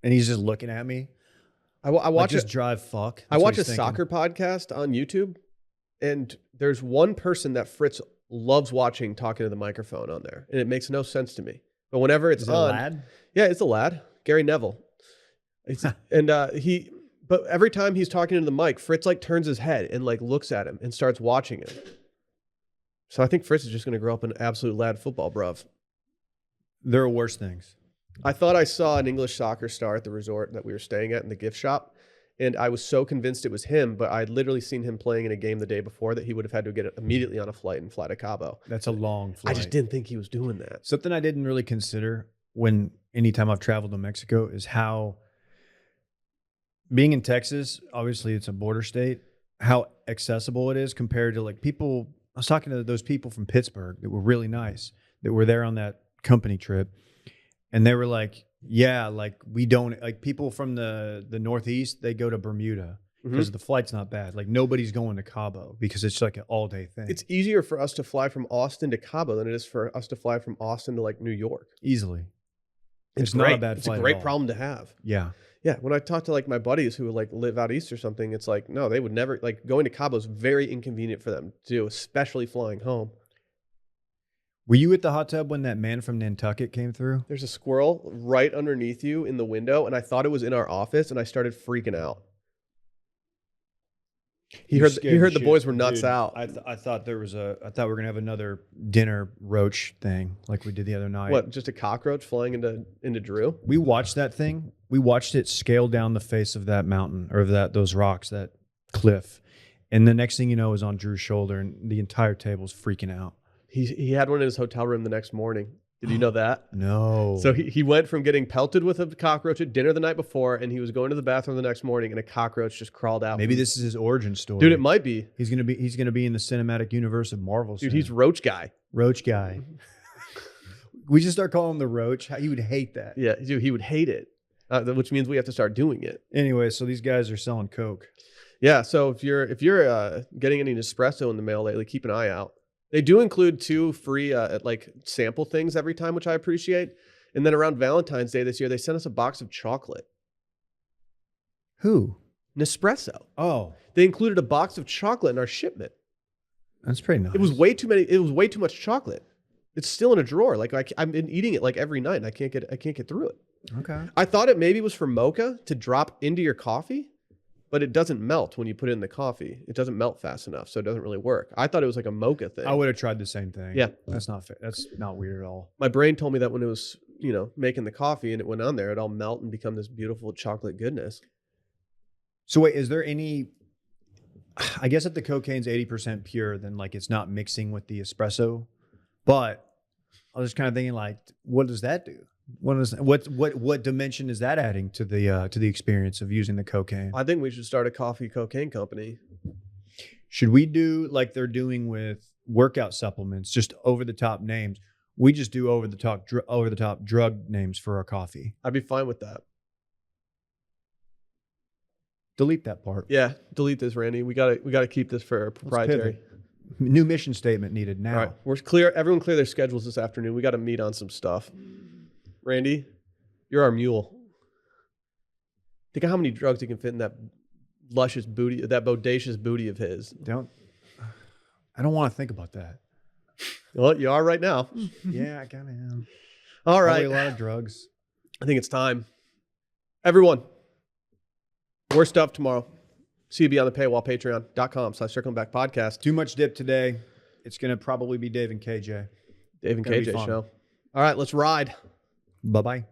and he's just looking at me. I watch just drive fuck. I watch a soccer podcast on YouTube, and there's one person that Fritz loves watching talking to the microphone on there, and it makes no sense to me. But whenever it's Is it on, a lad? Yeah, it's a lad, Gary Neville. But every time he's talking to the mic, Fritz like turns his head and like looks at him and starts watching him. So I think Fritz is just going to grow up an absolute lad football bruv. There are worse things. I thought I saw an English soccer star at the resort that we were staying at in the gift shop, And I was so convinced it was him, but I'd literally seen him playing in a game the day before that he would have had to get immediately on a flight and fly to Cabo. That's a long I flight. just didn't think he was doing that. Something I didn't really consider anytime I've traveled to Mexico is how being in Texas, obviously it's a border state, how accessible it is compared to like people. I was talking to those people from Pittsburgh that were really nice, that were there on that company trip. And they were like, yeah, like we don't, like people from the Northeast, they go to Bermuda because the flight's not bad. Like nobody's going to Cabo because it's like an all day thing. It's easier for us to fly from Austin to Cabo than it is for us to fly from Austin to like New York. Easily. It's not great. a bad It's flight a at great all. problem to have. Yeah. Yeah, when I talk to like my buddies who like live out east or something, it's like, no, they would never, like going to Cabo is very inconvenient for them to do, especially flying home. Were you at the hot tub when that man from Nantucket came through? There's a squirrel right underneath you in the window, and I thought it was in our office, and I started freaking out. He heard the boys were nuts out. I thought there was I thought we were gonna have another dinner roach thing like we did the other night. What, just a cockroach flying into Drew? We watched that thing. We watched it scale down the face of that mountain or those rocks, that cliff. And the next thing you know is on Drew's shoulder and the entire table's freaking out. He had one in his hotel room the next morning. Did you know that? No. So he went from getting pelted with a cockroach at dinner the night before, and he was going to the bathroom the next morning, and a cockroach just crawled out. Maybe this is his origin story. Dude, it might be. He's gonna be in the cinematic universe of Marvel. Dude, soon. he's Roach Guy. Roach Guy. We should start calling him the Roach. He would hate that. Yeah, dude, he would hate it, which means we have to start doing it. Anyway, so these guys are selling Coke. Yeah, so if you're getting any Nespresso in the mail lately, keep an eye out. They do include 2 free like sample things every time, which I appreciate. And then around Valentine's Day this year, they sent us a box of chocolate. Who? Nespresso. Oh, They included a box of chocolate in our shipment. that's pretty nice. It was way too many. It was way too much chocolate. It's still in a drawer. Like I've been eating it like every night, and I can't get through it. Okay. I thought it maybe was for mocha to drop into your coffee, but it doesn't melt when you put it in the coffee. It doesn't melt fast enough, so it doesn't really work. I thought it was like a mocha thing. I would have tried the same thing. Yeah. That's not fair. That's not weird at all. My brain told me that when it was, making the coffee and it went on there, it'd all melt and become this beautiful chocolate goodness. So wait, is there any, I guess if the cocaine's 80% pure, then like it's not mixing with the espresso, but I was just kind of thinking like, what does that do? What dimension is that adding to the experience of using the cocaine? I think we should start a coffee cocaine company. Should we do like they're doing with workout supplements, just over the top names? We just do over the top drug names for our coffee. I'd be fine with that. Delete that part. Yeah, delete this, Randy. We gotta keep this for proprietary. New mission statement needed now. All right, we're clear. Everyone clear their schedules this afternoon. We got to meet on some stuff. Randy, you're our mule. Think of how many drugs you can fit in that luscious booty, that bodacious booty of his. I don't want to think about that. Well, you are right now. Yeah, I kind of am. All Probably right. a lot of drugs. I think it's time. Everyone, more stuff tomorrow. See you beyond the paywall, patreon.com/circlingbackpodcast. Too much dip today. It's going to probably be Dave and KJ. Dave and Gonna be KJ fun. show. All right, let's ride. Bye-bye.